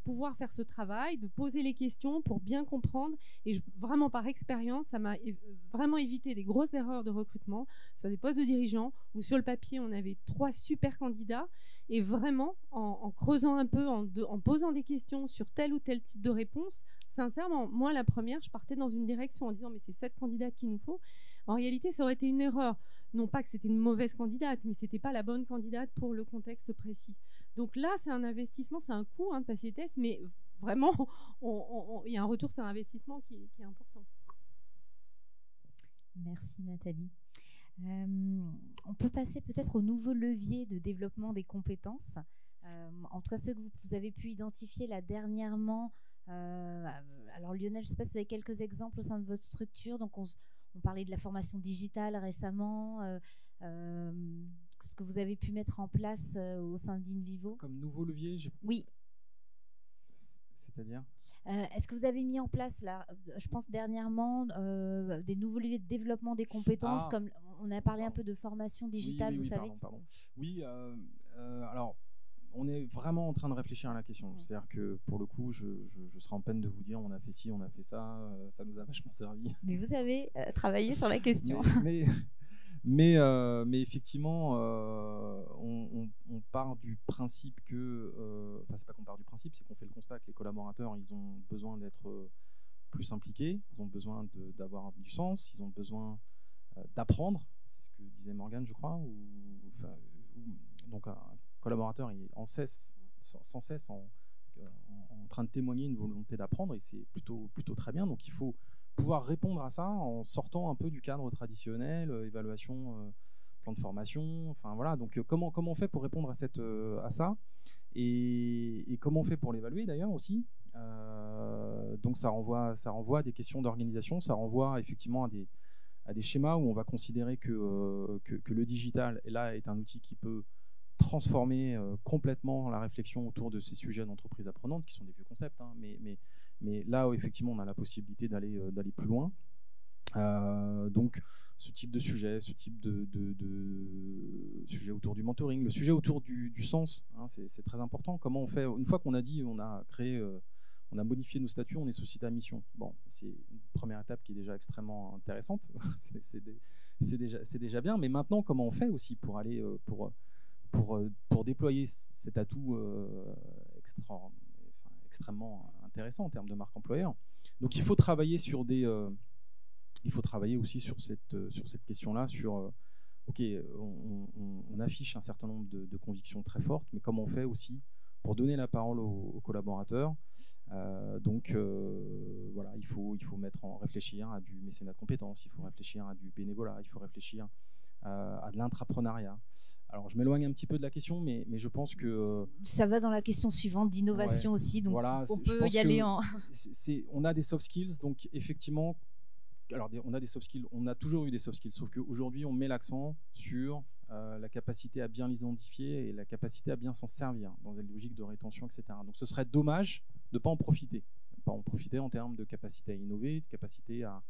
pouvoir faire ce travail, de poser les questions pour bien comprendre. Et vraiment, par expérience, ça m'a vraiment évité des grosses erreurs de recrutement sur des postes de dirigeants où sur le papier, on avait 3 super candidats. Et vraiment, en creusant un peu, en posant des questions sur tel ou tel type de réponse, sincèrement, moi, la première, je partais dans une direction en disant mais c'est cette candidate qu'il nous faut. En réalité, ça aurait été une erreur. Non pas que c'était une mauvaise candidate, mais c'était pas la bonne candidate pour le contexte précis. Donc là, c'est un investissement, c'est un coût de passer les tests, mais vraiment, il y a un retour sur investissement qui est important. Merci Nathalie. On peut passer peut-être au nouveau levier de développement des compétences. En tout cas, ceux que vous avez pu identifier là dernièrement. Alors Lionel, je ne sais pas si vous avez quelques exemples au sein de votre structure. Donc on parlait de la formation digitale récemment, ce que vous avez pu mettre en place au sein d'Invivo. Comme nouveau levier Oui. C'est-à-dire Est-ce que vous avez mis en place, là, je pense dernièrement, des nouveaux leviers de développement des compétences, comme on a parlé un peu de formation digitale, vous savez. Pardon. Oui, alors, on est vraiment en train de réfléchir à la question. C'est-à-dire que, pour le coup, je serai en peine de vous dire on a fait ci, on a fait ça, ça nous a vachement servi. Mais vous avez travaillé sur la question. Mais effectivement, on part du principe que... Enfin, c'est pas qu'on part du principe, c'est qu'on fait le constat que les collaborateurs, ils ont besoin d'être plus impliqués, ils ont besoin d'avoir du sens, ils ont besoin d'apprendre. C'est ce que disait Morgane, je crois. Donc, un collaborateur est sans cesse en train de témoigner une volonté d'apprendre, et c'est plutôt très bien. Donc, il faut pouvoir répondre à ça en sortant un peu du cadre traditionnel, évaluation, plan de formation, enfin voilà. Donc comment on fait pour répondre à ça, et comment on fait pour l'évaluer d'ailleurs aussi. Donc ça renvoie à des questions d'organisation, ça renvoie effectivement à des schémas où on va considérer que le digital là est un outil qui peut transformer complètement la réflexion autour de ces sujets d'entreprise apprenante, qui sont des vieux concepts, hein, mais là où effectivement on a la possibilité d'aller plus loin. Donc ce type de sujet, ce type de sujet autour du mentoring, le sujet autour du sens, hein, c'est très important. Comment on fait, une fois qu'on a dit, on a créé, on a modifié nos statuts, on est société à mission. Bon, c'est une première étape qui est déjà extrêmement intéressante, c'est déjà bien, mais maintenant comment on fait aussi pour aller pour déployer cet atout extrêmement intéressant en termes de marque employeur. Donc il faut travailler sur aussi sur cette question-là, sur ok, on affiche un certain nombre de convictions très fortes, mais comment on fait aussi pour donner la parole aux collaborateurs. Donc voilà, il faut réfléchir à du mécénat de compétences, il faut réfléchir à du bénévolat, il faut réfléchir à de l'intrapreneuriat. Alors je m'éloigne un petit peu de la question, mais je pense que... ça va dans la question suivante d'innovation aussi, donc voilà, on peut y aller en... On a des soft skills, donc effectivement, alors on a des soft skills, on a toujours eu des soft skills, sauf qu'aujourd'hui on met l'accent sur la capacité à bien les identifier et la capacité à bien s'en servir dans une logique de rétention, etc. Donc ce serait dommage de ne pas en profiter. Pas en profiter en termes de capacité à innover, de capacité à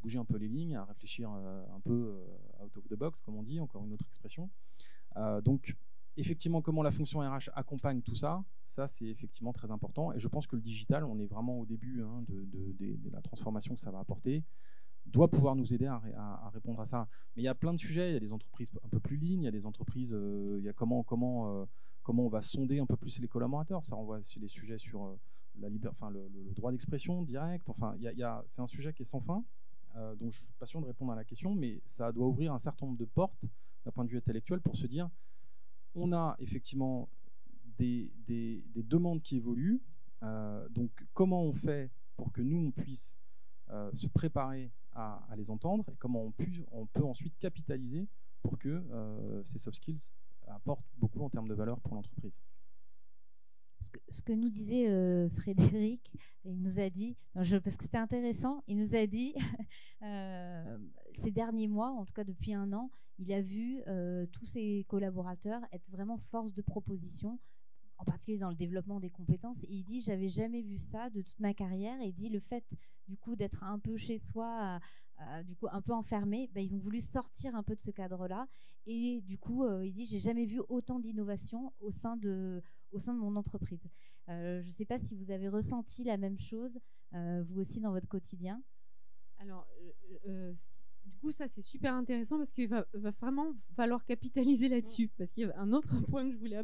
bouger un peu les lignes, à réfléchir un peu out of the box, comme on dit, encore une autre expression. Donc, effectivement, comment la fonction RH accompagne tout ça, c'est effectivement très important. Et je pense que le digital, on est vraiment au début de la transformation que ça va apporter, doit pouvoir nous aider à répondre à ça. Mais il y a plein de sujets, il y a des entreprises un peu plus lean, il y a des entreprises, il y a comment on va sonder un peu plus les collaborateurs. Ça renvoie sur des sujets sur... le droit d'expression direct, enfin, c'est un sujet qui est sans fin, donc je suis pas sûr de répondre à la question, mais ça doit ouvrir un certain nombre de portes d'un point de vue intellectuel pour se dire, on a effectivement des demandes qui évoluent, donc comment on fait pour que nous on puisse se préparer à les entendre, et comment on peut ensuite capitaliser pour que ces soft skills apportent beaucoup en termes de valeur pour l'entreprise. Ce que nous disait Frédéric, il nous a dit, parce que c'était intéressant, il nous a dit ces derniers mois, en tout cas depuis 1 an, il a vu tous ses collaborateurs être vraiment force de proposition, en particulier dans le développement des compétences. Et il dit, j'avais jamais vu ça de toute ma carrière. Et il dit, le fait du coup d'être un peu chez soi, du coup un peu enfermé, ils ont voulu sortir un peu de ce cadre-là. Et du coup, il dit, j'ai jamais vu autant d'innovation au sein de mon entreprise. Je ne sais pas si vous avez ressenti la même chose, vous aussi, dans votre quotidien. Alors, du coup, ça, c'est super intéressant parce qu'il va vraiment falloir capitaliser là-dessus. Parce qu'il y a un autre point que je voulais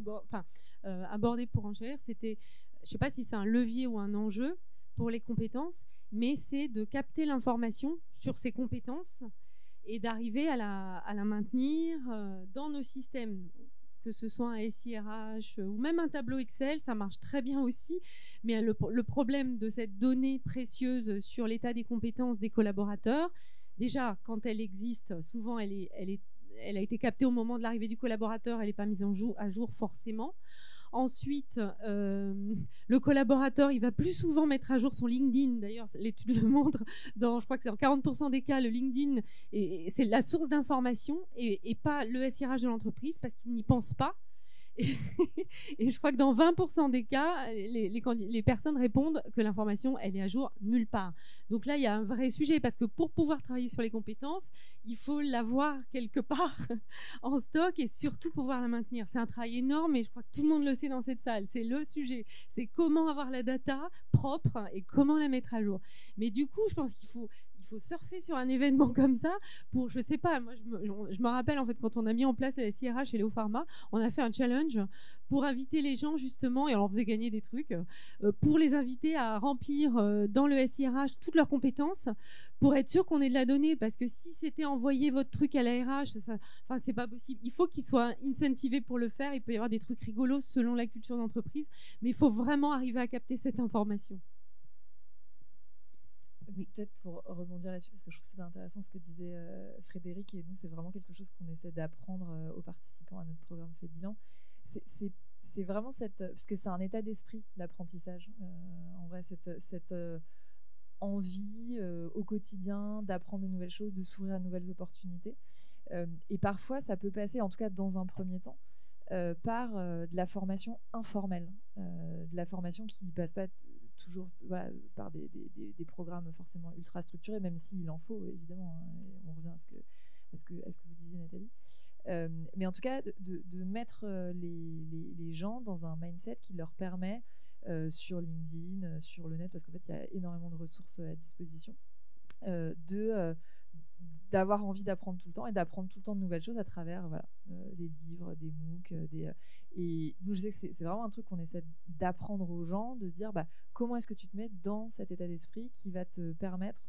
aborder pour enchérir, c'était, je ne sais pas si c'est un levier ou un enjeu pour les compétences, mais c'est de capter l'information sur ces compétences et d'arriver à la maintenir dans nos systèmes. Que ce soit un SIRH ou même un tableau Excel, ça marche très bien aussi. Mais le problème de cette donnée précieuse sur l'état des compétences des collaborateurs, déjà, quand elle existe, souvent elle a été captée au moment de l'arrivée du collaborateur, elle n'est pas mise à jour forcément. Ensuite, le collaborateur, il va plus souvent mettre à jour son LinkedIn. D'ailleurs, l'étude le montre, je crois que c'est en 40% des cas, le LinkedIn, c'est la source d'information et pas le SIRH de l'entreprise parce qu'il n'y pense pas. Et je crois que dans 20% des cas, les personnes répondent que l'information, elle est à jour nulle part. Donc là, il y a un vrai sujet, parce que pour pouvoir travailler sur les compétences, il faut l'avoir quelque part en stock et surtout pouvoir la maintenir. C'est un travail énorme et je crois que tout le monde le sait dans cette salle. C'est le sujet. C'est comment avoir la data propre et comment la mettre à jour. Mais du coup, je pense qu'il faut surfer sur un événement comme ça pour, je sais pas, moi je me rappelle en fait quand on a mis en place la SIRH et Léo Pharma, on a fait un challenge pour inviter les gens justement, et on leur faisait gagner des trucs, pour les inviter à remplir dans le SIRH toutes leurs compétences pour être sûr qu'on ait de la donnée, parce que si c'était envoyer votre truc à la RH, enfin c'est pas possible. Il faut qu'ils soient incentivés pour le faire. Il peut y avoir des trucs rigolos selon la culture d'entreprise, mais il faut vraiment arriver à capter cette information. Oui, peut-être pour rebondir là-dessus, parce que je trouve que c'était intéressant ce que disait Frédéric, et nous, c'est vraiment quelque chose qu'on essaie d'apprendre aux participants à notre programme Fait Bilan. C'est vraiment parce que c'est un état d'esprit, l'apprentissage. En vrai, cette envie au quotidien d'apprendre de nouvelles choses, de s'ouvrir à de nouvelles opportunités. Et parfois, ça peut passer, en tout cas dans un premier temps, par de la formation informelle, de la formation qui ne passe pas toujours par des programmes forcément ultra structurés, même s'il en faut, évidemment. Hein, on revient à ce que vous disiez, Nathalie. Mais en tout cas, de mettre les gens dans un mindset qui leur permet, sur LinkedIn, sur le net, parce qu'en fait, il y a énormément de ressources à disposition, d'avoir envie d'apprendre tout le temps et d'apprendre tout le temps de nouvelles choses à travers des livres, des MOOC, et nous, je sais que c'est vraiment un truc qu'on essaie d'apprendre aux gens, de se dire comment est-ce que tu te mets dans cet état d'esprit qui va te permettre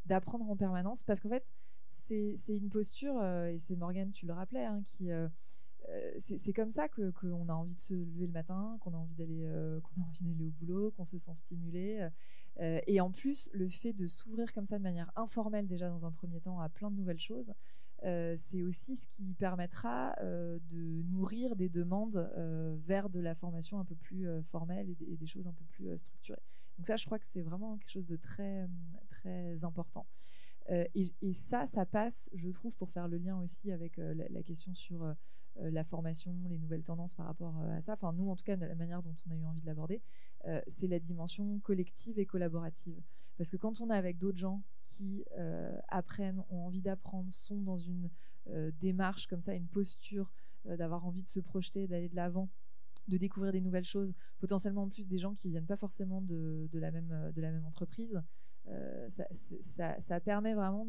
d'apprendre en permanence, parce qu'en fait c'est une posture, et c'est Morgane, tu le rappelais, hein, qui c'est comme ça qu'on a envie de se lever le matin, qu'on a envie d'aller au boulot, qu'on se sent stimulé. Et en plus, le fait de s'ouvrir comme ça de manière informelle déjà dans un premier temps à plein de nouvelles choses, c'est aussi ce qui permettra de nourrir des demandes vers de la formation un peu plus formelle et des choses un peu plus structurées. Donc ça, je crois que c'est vraiment quelque chose de très, très important. Et ça passe, je trouve, pour faire le lien aussi avec la question sur la formation, les nouvelles tendances par rapport à ça. Enfin, nous, en tout cas, la manière dont on a eu envie de l'aborder, c'est la dimension collective et collaborative. Parce que quand on est avec d'autres gens qui apprennent, ont envie d'apprendre, sont dans une démarche comme ça, une posture d'avoir envie de se projeter, d'aller de l'avant, de découvrir des nouvelles choses, potentiellement en plus des gens qui ne viennent pas forcément de la même entreprise, ça permet vraiment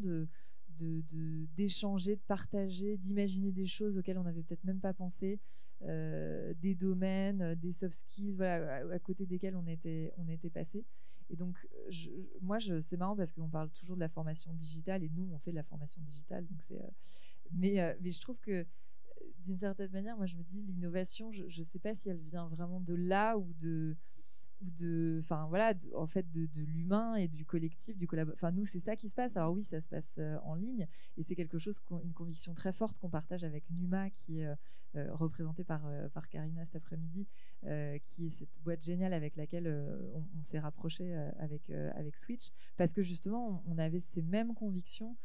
d'échanger, de partager, d'imaginer des choses auxquelles on n'avait peut-être même pas pensé, des domaines, des soft skills, voilà, à côté desquels on était passé. Et donc, c'est marrant parce qu'on parle toujours de la formation digitale, et nous, on fait de la formation digitale. Donc mais je trouve que d'une certaine manière, moi, je me dis, l'innovation, je ne sais pas si elle vient vraiment de là ou en fait de l'humain et du collectif, du collaboratif. Enfin, nous, c'est ça qui se passe. Alors oui, ça se passe en ligne, et c'est quelque chose, une conviction très forte qu'on partage avec Numa, qui est représentée par Karina cet après-midi, qui est cette boîte géniale avec laquelle on s'est rapproché avec Switch, parce que justement, on avait ces mêmes convictions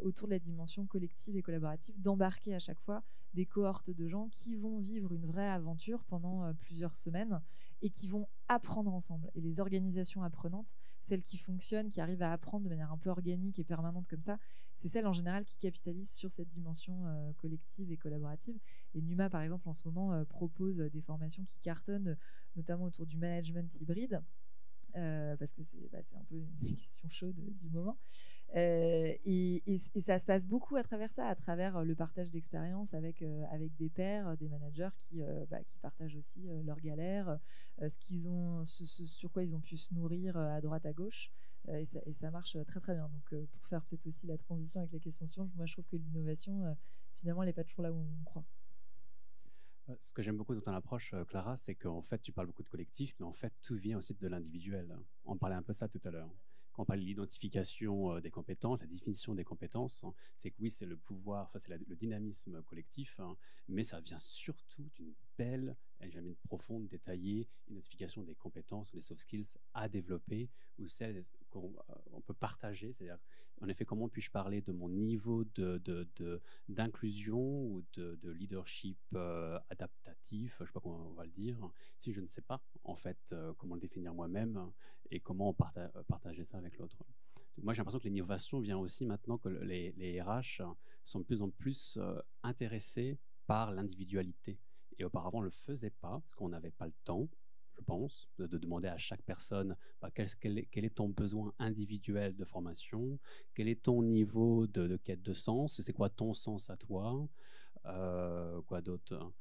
autour de la dimension collective et collaborative, d'embarquer à chaque fois des cohortes de gens qui vont vivre une vraie aventure pendant plusieurs semaines et qui vont apprendre ensemble. Et les organisations apprenantes, celles qui fonctionnent, qui arrivent à apprendre de manière un peu organique et permanente comme ça, c'est celles en général qui capitalisent sur cette dimension collective et collaborative. Et Numa, par exemple, en ce moment, propose des formations qui cartonnent, notamment autour du management hybride, parce que c'est un peu une question chaude du moment. Et ça se passe beaucoup à travers ça, à travers le partage d'expériences avec des pairs, des managers qui partagent aussi leurs galères, ce sur quoi ils ont pu se nourrir à droite à gauche, et ça marche très très bien. Donc pour faire peut-être aussi la transition avec la question suivante, moi je trouve que l'innovation, finalement, elle n'est pas toujours là où on croit. Ce que j'aime beaucoup dans ton approche, Clara, c'est qu'en fait, tu parles beaucoup de collectif, mais en fait, tout vient aussi de l'individuel. On parlait un peu de ça tout à l'heure. Quand on parle de l'identification des compétences, la définition des compétences, hein, c'est que oui, c'est le pouvoir, c'est le dynamisme collectif, hein, mais ça vient surtout d'une belle Elle n'est jamais profonde, détaillée, une notification des compétences ou des soft skills à développer ou celles qu'on peut partager. C'est-à-dire, en effet, comment puis-je parler de mon niveau d'inclusion ou de leadership adaptatif, je ne sais pas comment on va le dire, si je ne sais pas en fait comment le définir moi-même et comment partager ça avec l'autre. Donc moi, j'ai l'impression que l'innovation vient aussi maintenant que les RH sont de plus en plus intéressés par l'individualité. Et auparavant, on ne le faisait pas parce qu'on n'avait pas le temps, je pense, de demander à chaque personne quel est ton besoin individuel de formation, quel est ton niveau de quête de sens, c'est quoi ton sens à toi, quoi d'autre,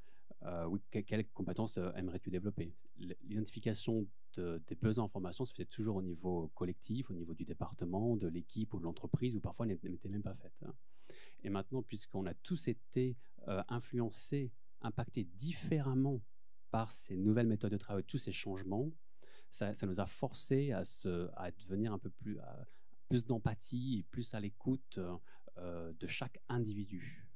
oui, quelles compétences aimerais-tu développer? L'identification des besoins en formation se fait toujours au niveau collectif, au niveau du département, de l'équipe ou de l'entreprise, ou parfois n'était même pas faite. Et maintenant, puisqu'on a tous été influencés, impactés différemment par ces nouvelles méthodes de travail, tous ces changements, ça nous a forcés à devenir un peu plus d'empathie et plus à l'écoute de chaque individu.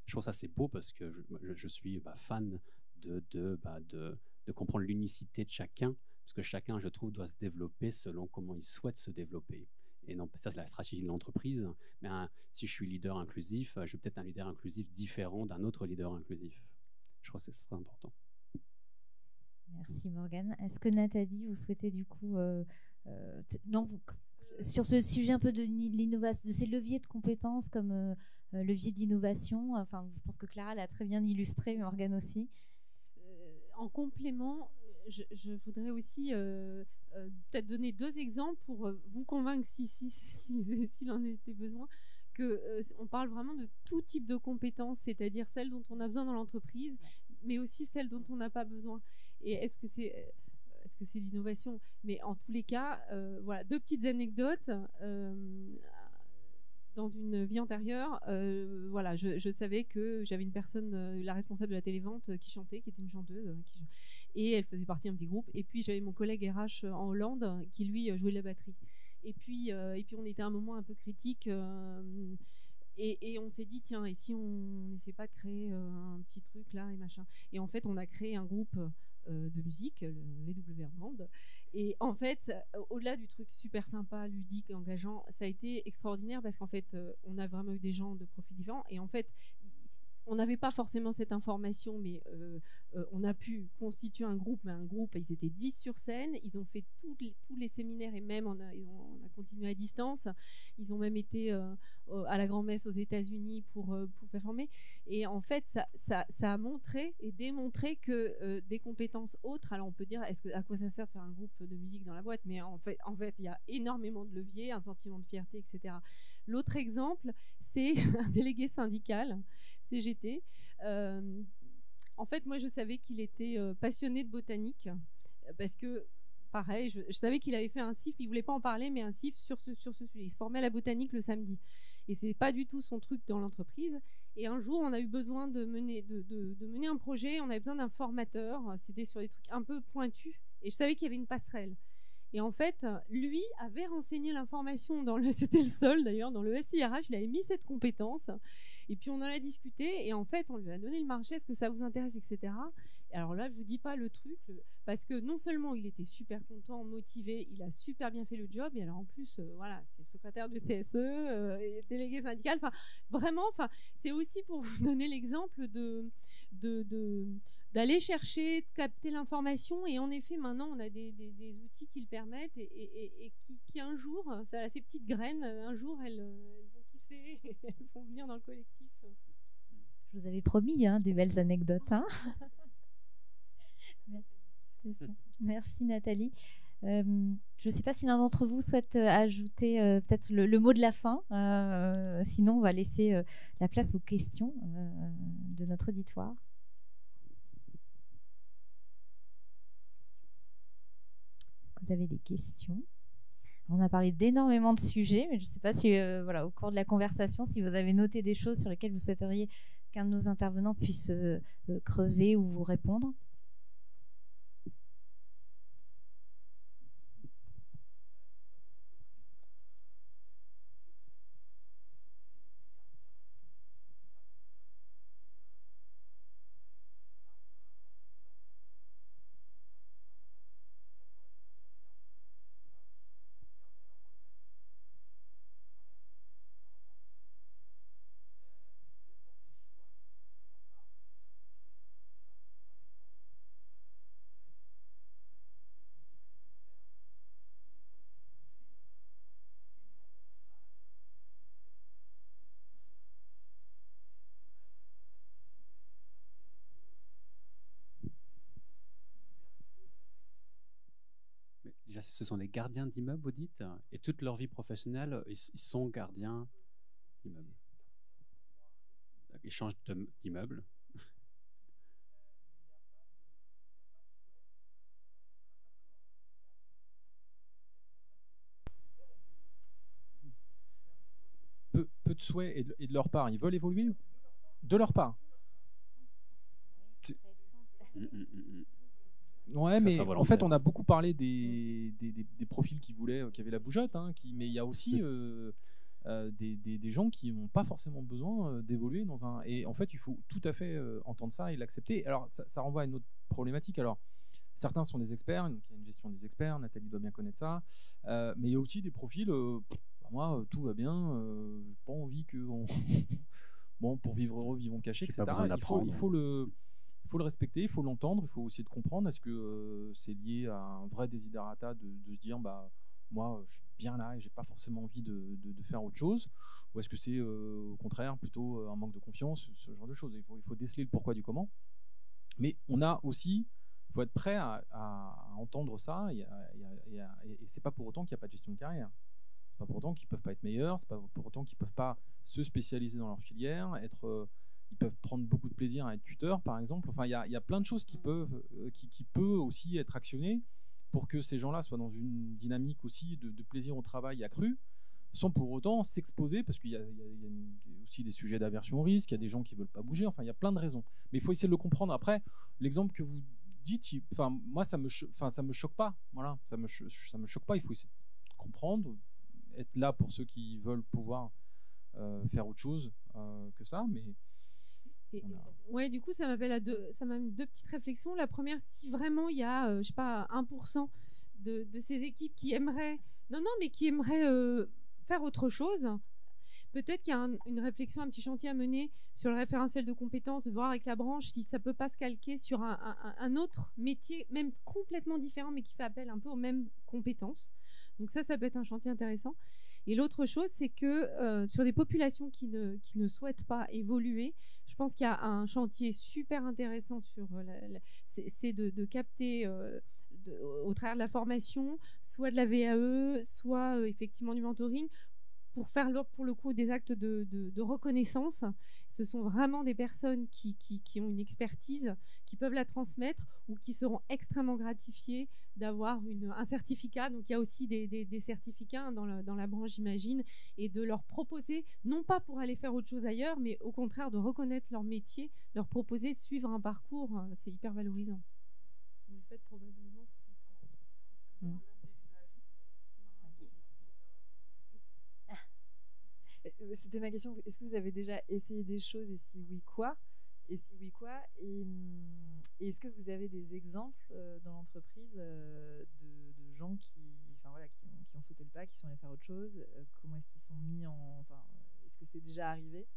Je trouve ça c'est beau parce que je suis fan de comprendre l'unicité de chacun, parce que chacun, je trouve, doit se développer selon comment il souhaite se développer. Et non, ça c'est la stratégie de l'entreprise, mais si je suis leader inclusif, je suis peut-être un leader inclusif différent d'un autre leader inclusif. Je crois que c'est très important. Merci Morgane. Est-ce que Nathalie, vous souhaitez du coup... sur ce sujet un peu de l'innovation, de ces leviers de compétences comme levier d'innovation, enfin, je pense que Clara l'a très bien illustré, Morgane aussi. En complément, je voudrais aussi peut-être donner 2 exemples pour vous convaincre, s'il en était besoin, qu'on parle vraiment de tout type de compétences, c'est-à-dire celles dont on a besoin dans l'entreprise, mais aussi celles dont on n'a pas besoin. Et est-ce que c'est l'innovation? Mais en tous les cas, voilà, 2 petites anecdotes. Dans une vie antérieure, voilà, je savais que j'avais une personne, la responsable de la télévente, qui chantait, qui était une chanteuse, et elle faisait partie d'un petit groupe. Et puis j'avais mon collègue RH en Hollande qui lui jouait de la batterie. Et puis on était à un moment un peu critique. Et on s'est dit, tiens, et si on n'essaie pas de créer un petit truc là et machin. Et en fait, on a créé un groupe de musique, le VWR Band. Et en fait, au-delà du truc super sympa, ludique, engageant, ça a été extraordinaire parce qu'en fait, on a vraiment eu des gens de profils différents. Et en fait, on n'avait pas forcément cette information, mais on a pu constituer un groupe, ils étaient 10 sur scène, ils ont fait tous les séminaires et même on a continué à distance, ils ont même été à la grand-messe aux États-Unis pour performer. Et en fait, ça a montré et démontré que des compétences autres, alors on peut dire, à quoi ça sert de faire un groupe de musique dans la boîte, mais en fait, il y a énormément de leviers, un sentiment de fierté, etc. L'autre exemple, c'est un délégué syndical, CGT. En fait, moi, je savais qu'il était passionné de botanique parce que, pareil, je savais qu'il avait fait un CIF, il ne voulait pas en parler, mais un CIF sur ce sujet. Il se formait à la botanique le samedi. Et ce n'est pas du tout son truc dans l'entreprise. Et un jour, on a eu besoin de mener un projet, on avait besoin d'un formateur. C'était sur des trucs un peu pointus. Et je savais qu'il y avait une passerelle. Et en fait, lui avait renseigné l'information c'était le seul d'ailleurs, dans le SIRH, il avait mis cette compétence. Et puis on en a discuté et en fait, on lui a donné le marché, est-ce que ça vous intéresse, etc. Et alors là, je vous dis pas le truc, parce que non seulement il était super content, motivé, il a super bien fait le job, et alors en plus, voilà, c'est secrétaire du CSE, délégué syndical, enfin vraiment, c'est aussi pour vous donner l'exemple d'aller chercher, de capter l'information. Et en effet, maintenant, on a des outils qui le permettent et qui un jour, ça a ces petites graines, un jour, elles vont pousser, elles vont venir dans le collectif. Je vous avais promis des belles anecdotes. Hein. Merci Nathalie. Je ne sais pas si l'un d'entre vous souhaite ajouter peut-être le mot de la fin. Sinon, on va laisser la place aux questions de notre auditoire. Vous avez des questions? On a parlé d'énormément de sujets, mais je ne sais pas si, voilà, au cours de la conversation, si vous avez noté des choses sur lesquelles vous souhaiteriez qu'un de nos intervenants puisse creuser ou vous répondre. déjà, ce sont des gardiens d'immeubles, vous dites, et toute leur vie professionnelle, ils sont gardiens d'immeubles. Ils changent d'immeuble. Peu de souhaits et de leur part. Ils veulent évoluer de leur part. Ouais, mais en fait, on a beaucoup parlé des profils qui avaient la bougeotte, hein, mais il y a aussi des gens qui n'ont pas forcément besoin d'évoluer dans un. Et en fait, il faut tout à fait entendre ça et l'accepter. Alors, ça renvoie à une autre problématique. Alors, certains sont des experts, donc il y a une gestion des experts. Nathalie doit bien connaître ça. Mais il y a aussi des profils. Moi, tout va bien. J'ai pas envie que bon, pour vivre heureux, vivons cachés, etc. Il faut le respecter, il faut l'entendre, il faut essayer de comprendre. Est-ce que c'est lié à un vrai desiderata de se dire, moi, je suis bien là et j'ai pas forcément envie de faire autre chose, ou est-ce que c'est au contraire plutôt un manque de confiance, ce genre de choses. Il faut déceler le pourquoi du comment. Mais on a aussi, il faut être prêt à entendre ça, et c'est pas pour autant qu'il n'y a pas de gestion de carrière. C'est pas pour autant qu'ils peuvent pas être meilleurs, c'est pas pour autant qu'ils peuvent pas se spécialiser dans leur filière, ils peuvent prendre beaucoup de plaisir à être tuteurs, par exemple. Enfin, il y a plein de choses qui peuvent aussi être actionnées pour que ces gens-là soient dans une dynamique aussi de plaisir au travail accru, sans pour autant s'exposer, parce qu'il y a aussi des sujets d'aversion au risque, il y a des gens qui veulent pas bouger, enfin, il y a plein de raisons. Mais il faut essayer de le comprendre. Après, l'exemple que vous dites, moi, ça me choque pas. Voilà, ça me choque pas. Il faut essayer de comprendre, être là pour ceux qui veulent pouvoir faire autre chose que ça, mais ouais, du coup, ça m'amène deux petites réflexions. La première, si vraiment il y a, je sais pas, 1% de ces équipes qui aimeraient, faire autre chose, peut-être qu'il y a une réflexion, un petit chantier à mener sur le référentiel de compétences, de voir avec la branche si ça peut pas se calquer sur un autre métier, même complètement différent, mais qui fait appel un peu aux mêmes compétences. Donc ça peut être un chantier intéressant. Et l'autre chose, c'est que sur des populations qui ne souhaitent pas évoluer, je pense qu'il y a un chantier super intéressant c'est de capter au travers de la formation, soit de la VAE, soit effectivement du mentoring, pour faire pour le coup des actes de reconnaissance. Ce sont vraiment des personnes qui ont une expertise, qui peuvent la transmettre ou qui seront extrêmement gratifiées d'avoir un certificat. Donc il y a aussi des certificats dans la branche, j'imagine, et de leur proposer, non pas pour aller faire autre chose ailleurs, mais au contraire de reconnaître leur métier, leur proposer de suivre un parcours. C'est hyper valorisant. Vous le faites probablement. C'était ma question. Est-ce que vous avez déjà essayé des choses, et si oui, quoi? Et si oui, quoi? Et est-ce que vous avez des exemples dans l'entreprise de gens qui ont sauté le pas, qui sont allés faire autre chose? Comment est-ce qu'ils sont mis en... Enfin, est-ce que c'est déjà arrivé?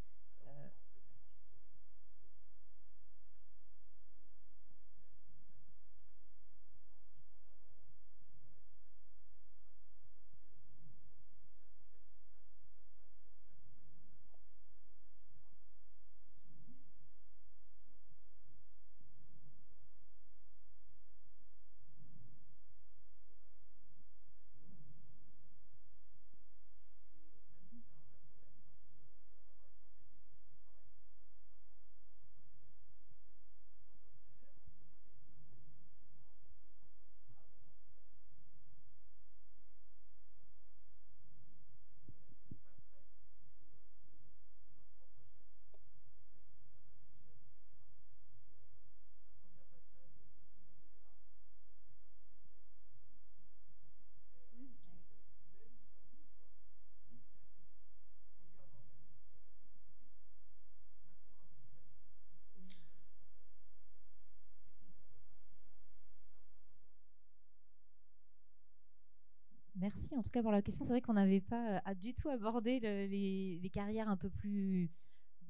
Merci en tout cas pour la question. C'est vrai qu'on n'avait pas du tout abordé les carrières un peu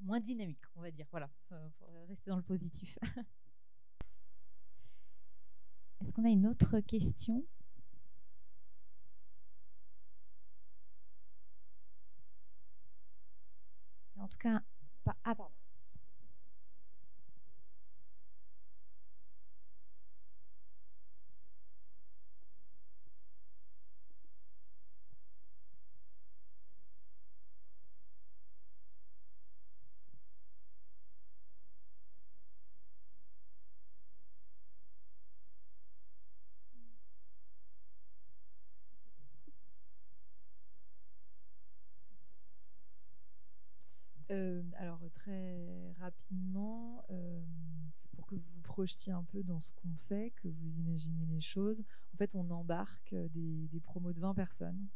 moins dynamiques, on va dire. Voilà, pour rester dans le positif. Est-ce qu'on a une autre question? En tout cas, pas. Ah, pardon. très rapidement, pour que vous vous projetiez un peu dans ce qu'on fait, que vous imaginez les choses. En fait, on embarque des promos de 20 personnes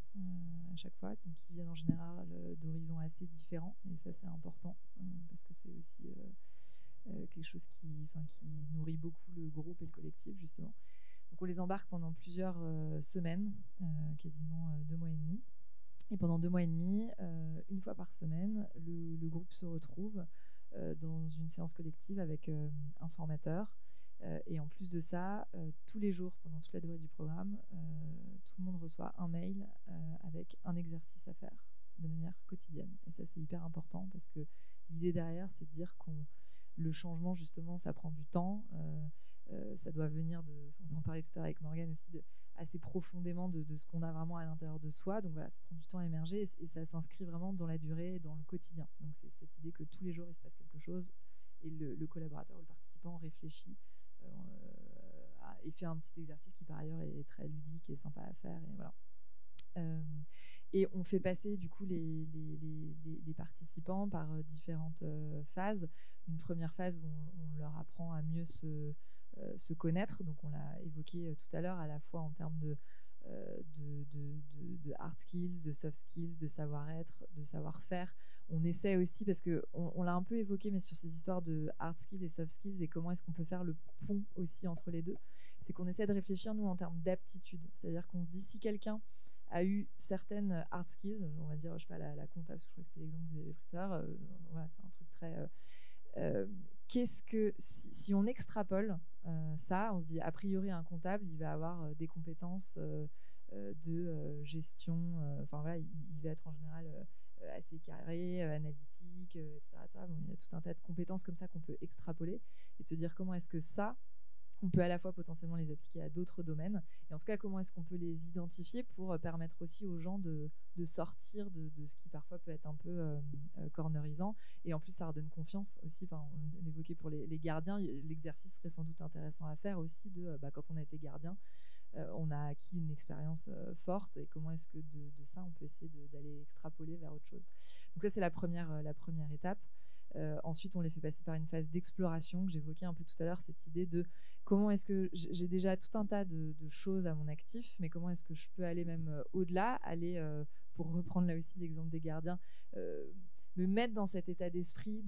à chaque fois, donc qui viennent en général d'horizons assez différents. Et ça, c'est important, parce que c'est aussi quelque chose qui nourrit beaucoup le groupe et le collectif, justement. Donc on les embarque pendant plusieurs semaines, quasiment 2 mois et demi. Et pendant 2 mois et demi, une fois par semaine, le groupe se retrouve dans une séance collective avec un formateur. Et en plus de ça, tous les jours, pendant toute la durée du programme, tout le monde reçoit un mail avec un exercice à faire de manière quotidienne. Et ça, c'est hyper important parce que l'idée derrière, c'est de dire le changement, justement, ça prend du temps. Ça doit venir on en parlait tout à l'heure avec Morgane aussi, assez profondément de ce qu'on a vraiment à l'intérieur de soi. Donc voilà, ça prend du temps à émerger et ça s'inscrit vraiment dans la durée et dans le quotidien. Donc c'est cette idée que tous les jours, il se passe quelque chose et le collaborateur ou le participant réfléchit et fait un petit exercice qui par ailleurs est très ludique et sympa à faire. Et voilà. Et on fait passer du coup les participants par différentes phases. Une première phase où on leur apprend à mieux se connaître. Donc on l'a évoqué tout à l'heure, à la fois en termes de hard skills, de soft skills, de savoir-être, de savoir-faire. On essaie aussi, parce qu'on l'a un peu évoqué, mais sur ces histoires de hard skills et soft skills, et comment est-ce qu'on peut faire le pont aussi entre les deux, c'est qu'on essaie de réfléchir, nous, en termes d'aptitude. C'est-à-dire qu'on se dit, si quelqu'un a eu certaines hard skills, on va dire, je sais pas, la compta, parce que je crois que c'était l'exemple que vous avez pris tout à l'heure, voilà, c'est un truc très... qu'est-ce que si on extrapole ça, on se dit a priori un comptable il va avoir des compétences de gestion, enfin voilà, il va être en général assez carré, analytique, etc. Bon, il y a tout un tas de compétences comme ça qu'on peut extrapoler et de se dire comment est-ce que ça on peut à la fois potentiellement les appliquer à d'autres domaines et en tout cas comment est-ce qu'on peut les identifier pour permettre aussi aux gens de sortir de ce qui parfois peut être un peu cornerisant et en plus ça redonne confiance aussi. Enfin, on l'évoquait pour les gardiens, l'exercice serait sans doute intéressant à faire aussi de quand on a été gardien on a acquis une expérience forte et comment est-ce que de ça on peut essayer d'aller extrapoler vers autre chose. Donc ça c'est la première étape. Ensuite, on les fait passer par une phase d'exploration que j'évoquais un peu tout à l'heure, cette idée de comment est-ce que j'ai déjà tout un tas de choses à mon actif, mais comment est-ce que je peux aller même au-delà, aller, pour reprendre là aussi l'exemple des gardiens, me mettre dans cet état d'esprit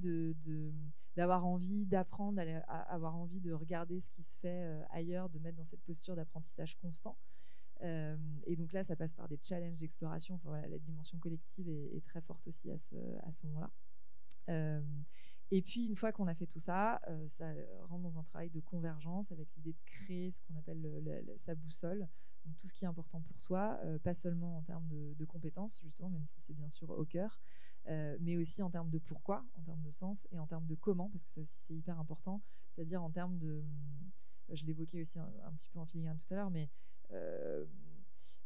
d'avoir envie d'apprendre, avoir envie de regarder ce qui se fait ailleurs, de mettre dans cette posture d'apprentissage constant. Et donc là, ça passe par des challenges d'exploration. Enfin, voilà, la dimension collective est très forte aussi à ce moment-là. Et puis une fois qu'on a fait tout ça, ça rentre dans un travail de convergence avec l'idée de créer ce qu'on appelle sa boussole, donc tout ce qui est important pour soi, pas seulement en termes de compétences justement, même si c'est bien sûr au cœur, mais aussi en termes de pourquoi, en termes de sens et en termes de comment, parce que ça aussi c'est hyper important, c'est-à-dire en termes de, je l'évoquais aussi un petit peu en filigrane tout à l'heure, mais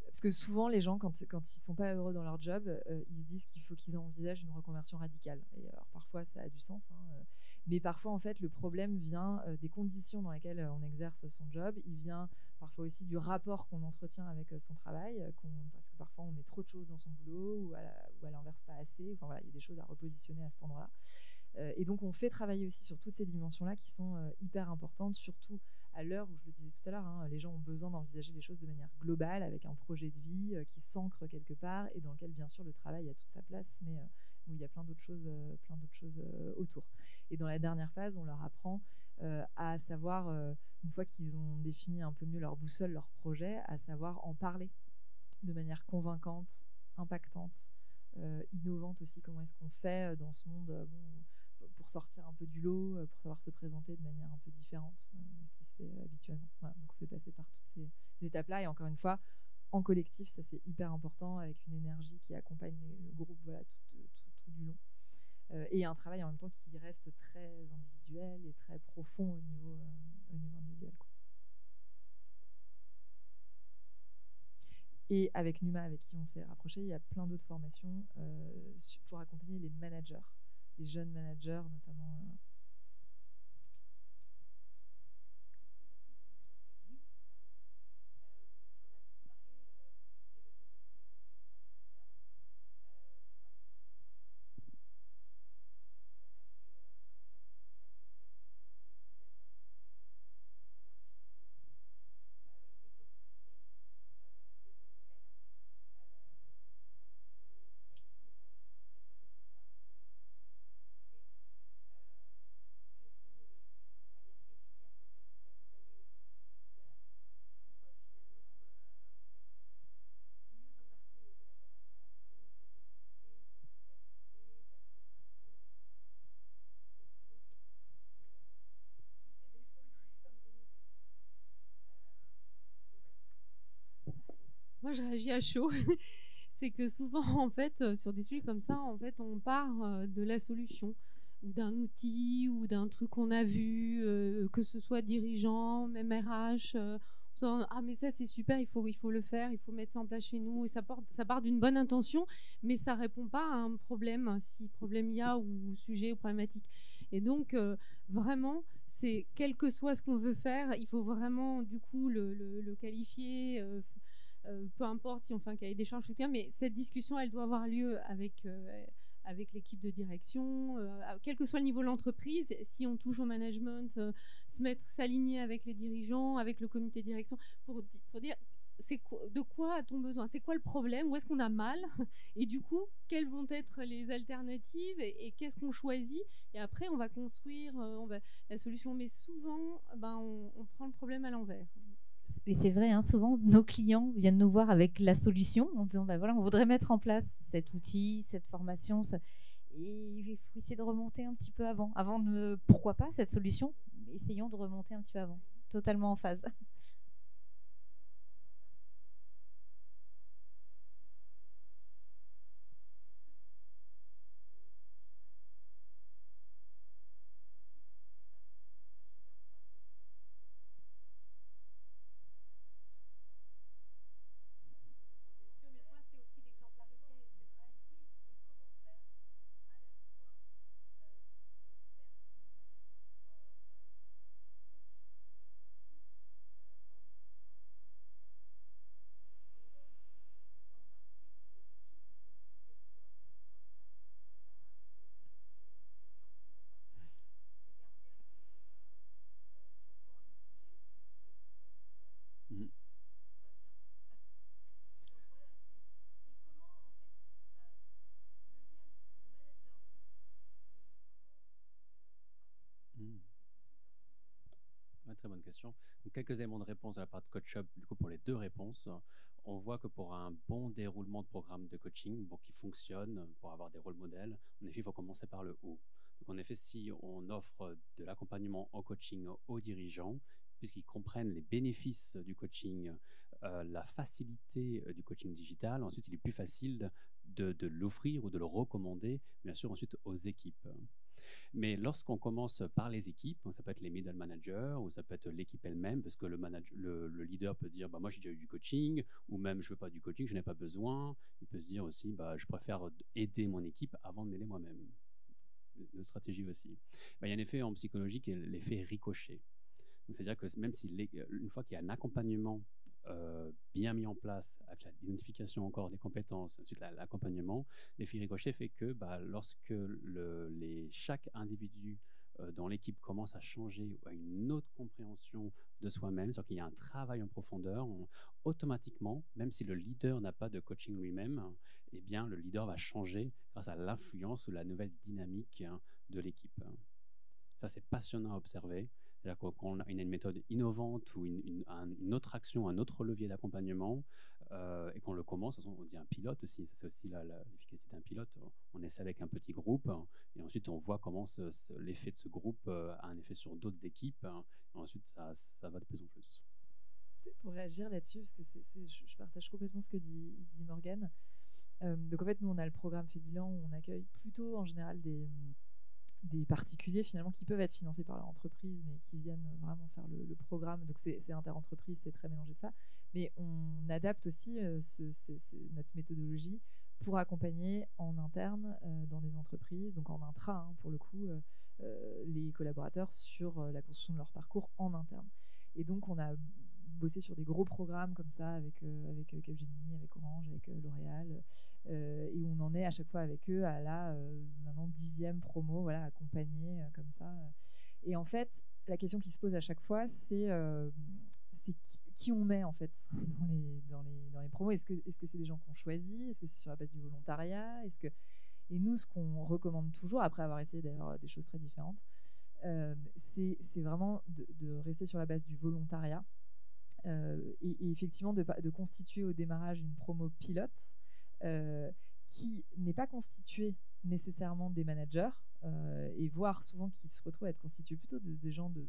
parce que souvent, les gens, quand ils ne sont pas heureux dans leur job, ils se disent qu'il faut qu'ils envisagent une reconversion radicale. Et alors, parfois, ça a du sens. Mais parfois, en fait, le problème vient des conditions dans lesquelles on exerce son job. Il vient parfois aussi du rapport qu'on entretient avec son travail. Parce que parfois, on met trop de choses dans son boulot ou à l'inverse, pas assez. Enfin, voilà, il y a des choses à repositionner à cet endroit-là. Et donc, on fait travailler aussi sur toutes ces dimensions-là qui sont hyper importantes, surtout à l'heure où, je le disais tout à l'heure, les gens ont besoin d'envisager les choses de manière globale, avec un projet de vie qui s'ancre quelque part et dans lequel, bien sûr, le travail a toute sa place, mais où il y a plein d'autres choses autour. Et dans la dernière phase, on leur apprend à savoir, une fois qu'ils ont défini un peu mieux leur boussole, leur projet, à savoir en parler de manière convaincante, impactante, innovante aussi. Comment est-ce qu'on fait dans ce monde pour sortir un peu du lot, pour savoir se présenter de manière un peu différente de ce qui se fait habituellement. Voilà, donc on fait passer par toutes ces étapes-là et encore une fois, en collectif, ça c'est hyper important avec une énergie qui accompagne le groupe voilà, tout du long. Et un travail en même temps qui reste très individuel et très profond au niveau individuel. Quoi. Et avec Numa, avec qui on s'est rapproché, il y a plein d'autres formations pour accompagner les managers, les jeunes managers notamment. moi, je réagis à chaud. C'est que souvent, en fait, sur des sujets comme ça, en fait, on part de la solution ou d'un outil ou d'un truc qu'on a vu, que ce soit dirigeant, même RH. Ah mais ça c'est super, il faut le faire, il faut mettre ça en place chez nous, et ça part d'une bonne intention, mais ça répond pas à un problème, si problème il y a, ou sujet ou problématique. Et donc vraiment, c'est quel que soit ce qu'on veut faire, il faut vraiment du coup le qualifier, peu importe si on fait un cahier des charges, mais cette discussion elle doit avoir lieu avec l'équipe de direction, quel que soit le niveau de l'entreprise. Si on touche au management, s'aligner avec les dirigeants, avec le comité de direction, pour dire de quoi a-t-on besoin, c'est quoi le problème, où est-ce qu'on a mal, et du coup, quelles vont être les alternatives, et qu'est-ce qu'on choisit, et après, on va construire la solution. Mais souvent, on prend le problème à l'envers. Et c'est vrai, hein, souvent nos clients viennent nous voir avec la solution en disant voilà, on voudrait mettre en place cet outil, cette formation, et il faut essayer de remonter un petit peu avant de, pourquoi pas cette solution, essayons de remonter un petit peu avant, totalement en phase. Très bonne question. Donc, quelques éléments de réponse de la part de CoachHub. Du coup, pour les deux réponses, on voit que pour un bon déroulement de programme de coaching, qui fonctionne, pour avoir des rôles modèles, en effet, il faut commencer par le haut. Donc, en effet, si on offre de l'accompagnement en coaching aux dirigeants, puisqu'ils comprennent les bénéfices du coaching, la facilité du coaching digital, ensuite, il est plus facile de l'offrir ou de le recommander, bien sûr, ensuite aux équipes. Mais lorsqu'on commence par les équipes, ça peut être les middle managers ou ça peut être l'équipe elle-même, parce que le leader peut dire moi j'ai déjà eu du coaching, ou même je veux pas du coaching, je n'ai pas besoin. Il peut se dire aussi je préfère aider mon équipe avant de m'aider moi-même. Une stratégie aussi. Il y a un effet en psychologie qui est l'effet ricochet. C'est-à-dire que même si une fois qu'il y a un accompagnement bien mis en place, avec l'identification encore des compétences, ensuite l'accompagnement, l'effet ricochet fait que lorsque chaque individu dans l'équipe commence à changer, à une autre compréhension de soi-même, c'est-à-dire qu'il y a un travail en profondeur, automatiquement, même si le leader n'a pas de coaching lui-même, eh bien, le leader va changer grâce à l'influence ou la nouvelle dynamique de l'équipe. Ça, c'est passionnant à observer. C'est-à-dire qu'on a une méthode innovante ou une autre action, un autre levier d'accompagnement, et qu'on le commence, on dit un pilote aussi, c'est aussi l'efficacité d'un pilote. On essaie avec un petit groupe, et ensuite on voit comment l'effet de ce groupe a un effet sur d'autres équipes, et ensuite ça va de plus en plus. Pour réagir là-dessus, parce que je partage complètement ce que dit Morgane. Donc en fait, nous on a le programme Fait Bilan où on accueille plutôt en général des particuliers finalement qui peuvent être financés par leur entreprise, mais qui viennent vraiment faire le programme. Donc c'est interentreprise, c'est très mélangé de ça. Mais on adapte aussi notre méthodologie pour accompagner en interne dans des entreprises, donc en intra pour le coup, les collaborateurs sur la construction de leur parcours en interne. Et donc on a bossé sur des gros programmes comme ça avec Capgemini, avec Orange, avec L'Oréal, et on en est à chaque fois avec eux à la maintenant 10e promo, accompagné comme ça. Et en fait, la question qui se pose à chaque fois, c'est qui on met en fait dans les promos. Est-ce que c'est des gens qu'on choisit? Est-ce que c'est sur la base du volontariat? Et nous, ce qu'on recommande toujours, après avoir essayé d'ailleurs des choses très différentes, c'est vraiment de rester sur la base du volontariat. Et effectivement de constituer au démarrage une promo pilote qui n'est pas constituée nécessairement des managers, et voir souvent qu'ils se retrouvent à être constitués plutôt des gens de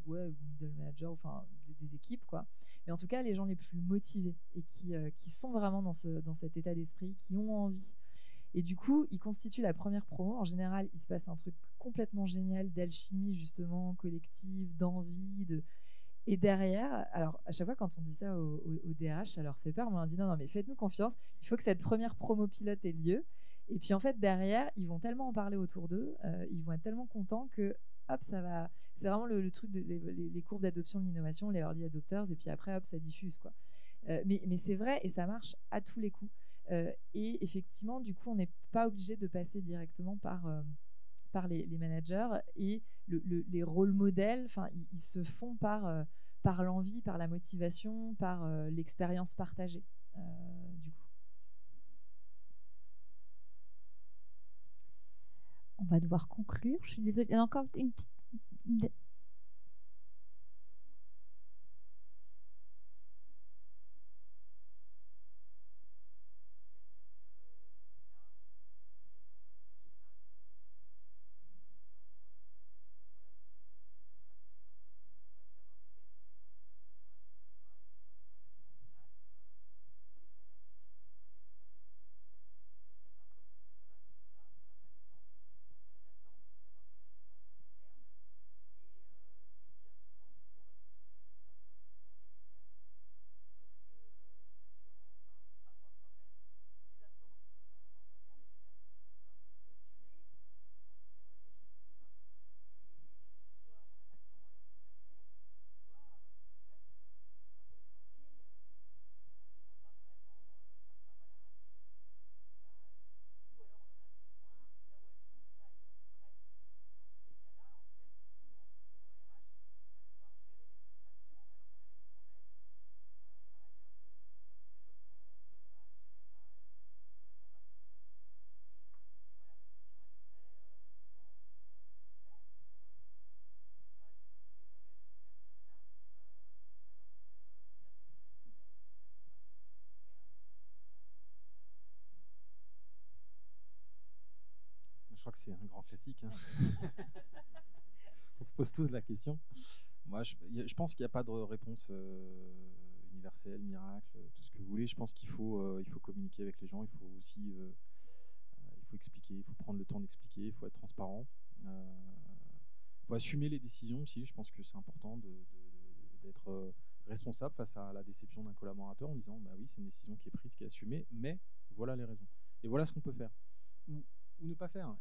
middle manager, enfin des équipes, quoi. Mais en tout cas, les gens les plus motivés et qui sont vraiment dans cet état d'esprit, qui ont envie. Et du coup, ils constituent la première promo. En général, il se passe un truc complètement génial d'alchimie, justement, collective, d'envie, Et derrière, alors à chaque fois quand on dit ça au DRH, ça leur fait peur, mais on dit non, mais faites-nous confiance, il faut que cette première promo pilote ait lieu. Et puis en fait, derrière, ils vont tellement en parler autour d'eux, ils vont être tellement contents que hop, ça va. C'est vraiment le truc les courbes d'adoption de l'innovation, les early adopters, et puis après, hop, ça diffuse, quoi. Mais c'est vrai et ça marche à tous les coups. Et effectivement, du coup, on n'est pas obligé de passer directement par les managers, et les rôles modèles, ils se font par l'envie, par la motivation, par l'expérience partagée, du coup. On va devoir conclure. Je suis désolée. Il y a encore une petite... Je crois que c'est un grand classique. Hein. On se pose tous la question. Moi, je pense qu'il n'y a pas de réponse universelle, miracle, tout ce que vous voulez. Je pense qu'il faut communiquer avec les gens. Il faut aussi il faut expliquer. Il faut prendre le temps d'expliquer. Il faut être transparent. Il faut assumer les décisions aussi. Je pense que c'est important d'être responsable face à la déception d'un collaborateur en disant bah oui, c'est une décision qui est prise, qui est assumée, mais voilà les raisons. Et voilà ce qu'on peut faire. Ou ne pas faire.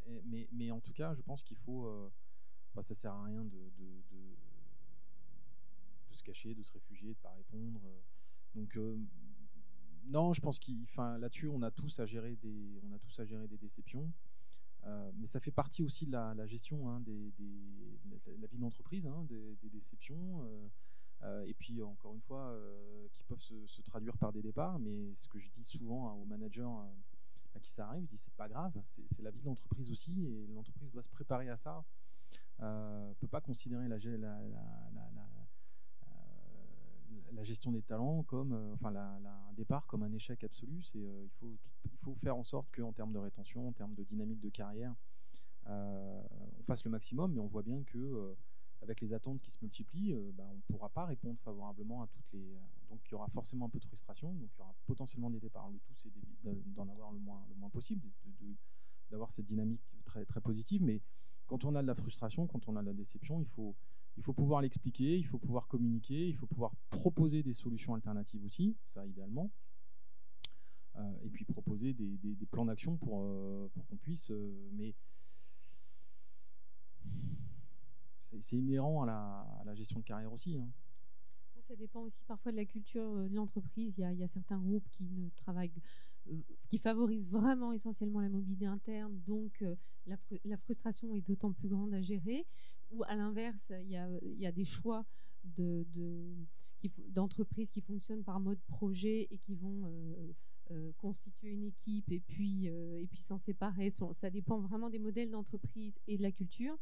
Mais en tout cas, je pense qu'il faut... ça sert à rien de se cacher, de se réfugier, de ne pas répondre. Donc, non, je pense là-dessus, on a tous à gérer des déceptions. Mais ça fait partie aussi de la gestion hein, la vie de l'entreprise, hein, des déceptions. Et puis, encore une fois, qui peuvent se traduire par des départs. Mais ce que je dis souvent aux managers à qui ça arrive, je dis c'est pas grave, c'est la vie de l'entreprise aussi, et l'entreprise doit se préparer à ça. Peut pas considérer la gestion des talents comme un départ comme un échec absolu. Il faut faire en sorte qu'en termes de rétention, en termes de dynamique de carrière, on fasse le maximum, mais on voit bien que avec les attentes qui se multiplient, on ne pourra pas répondre favorablement à toutes les... Donc il y aura forcément un peu de frustration, donc il y aura potentiellement des départs. Le tout, c'est d'en avoir le moins possible, d'avoir cette dynamique très, très positive. Mais quand on a de la frustration, quand on a de la déception, il faut pouvoir l'expliquer, il faut pouvoir communiquer, il faut pouvoir proposer des solutions alternatives aussi, ça idéalement. Et puis proposer des plans d'action pour qu'on puisse... mais c'est inhérent à la gestion de carrière aussi. Hein. Ça dépend aussi parfois de la culture de l'entreprise. Il y a certains groupes qui ne travaillent, qui favorisent vraiment essentiellement la mobilité interne, donc la frustration est d'autant plus grande à gérer. Ou à l'inverse, il y a des choix d'entreprises qui fonctionnent par mode projet et qui vont constituer une équipe et puis s'en séparer. Ça dépend vraiment des modèles d'entreprise et de la culture.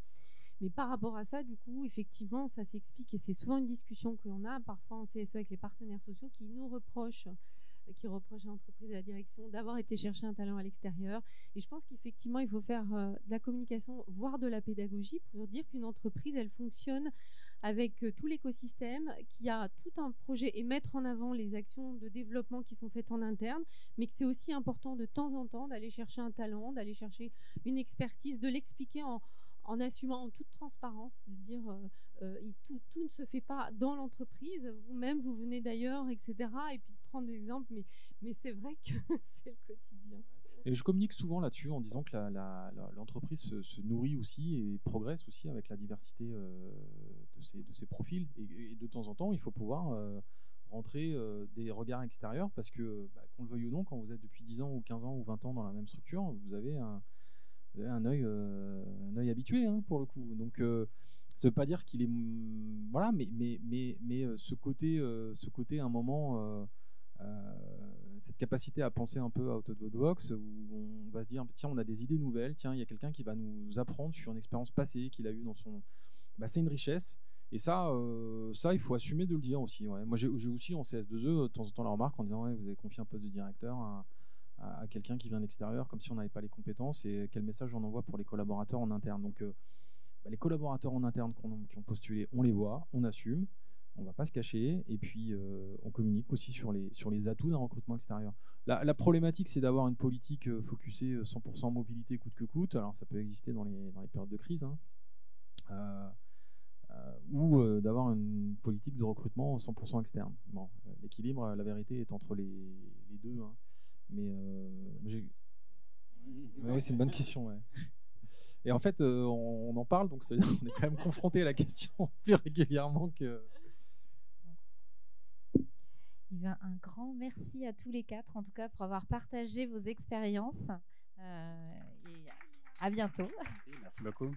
Mais par rapport à ça, du coup, effectivement, ça s'explique et c'est souvent une discussion qu'on a parfois en CSE avec les partenaires sociaux qui nous reprochent qui reproche à l'entreprise et à la direction d'avoir été chercher un talent à l'extérieur. Et je pense qu'effectivement, il faut faire de la communication, voire de la pédagogie, pour dire qu'une entreprise, elle fonctionne avec tout l'écosystème, qui a tout un projet et mettre en avant les actions de développement qui sont faites en interne, mais que c'est aussi important de temps en temps d'aller chercher un talent, d'aller chercher une expertise, de l'expliquer en assumant en toute transparence, de dire tout ne se fait pas dans l'entreprise, vous-même vous venez d'ailleurs, etc. Et puis de prendre des exemples, mais c'est vrai que c'est le quotidien. Et je communique souvent là-dessus en disant que l'entreprise se nourrit aussi et progresse aussi avec la diversité de ses profils. Et de temps en temps, il faut pouvoir rentrer des regards extérieurs parce que, qu'on le veuille ou non, quand vous êtes depuis 10 ans ou 15 ans ou 20 ans dans la même structure, vous avez un œil habitué pour le coup. Donc ça veut pas dire qu'il est voilà, mais ce côté à un moment cette capacité à penser un peu out of the box où on va se dire tiens, on a des idées nouvelles, tiens, il y a quelqu'un qui va nous apprendre sur une expérience passée qu'il a eue dans son c'est une richesse. Et ça, il faut assumer de le dire aussi. Ouais. Moi, j'ai aussi en CS2E de temps en temps la remarque en disant vous avez confié un poste de directeur à quelqu'un qui vient de l'extérieur, comme si on n'avait pas les compétences, et quel message on envoie pour les collaborateurs en interne. Donc, les collaborateurs en interne qui ont postulé, on les voit, on assume, on ne va pas se cacher, et puis on communique aussi sur les atouts d'un recrutement extérieur. La problématique, c'est d'avoir une politique focusée 100% mobilité coûte que coûte. Alors, ça peut exister dans les périodes de crise, ou d'avoir une politique de recrutement 100% externe. Bon, l'équilibre, la vérité, est entre les deux. Mais oui, c'est une bonne question. Ouais. Et en fait, on en parle, donc ça veut dire qu'on est quand même confronté à la question plus régulièrement que. Un grand merci à tous les quatre, en tout cas, pour avoir partagé vos expériences. Et à bientôt. Merci beaucoup.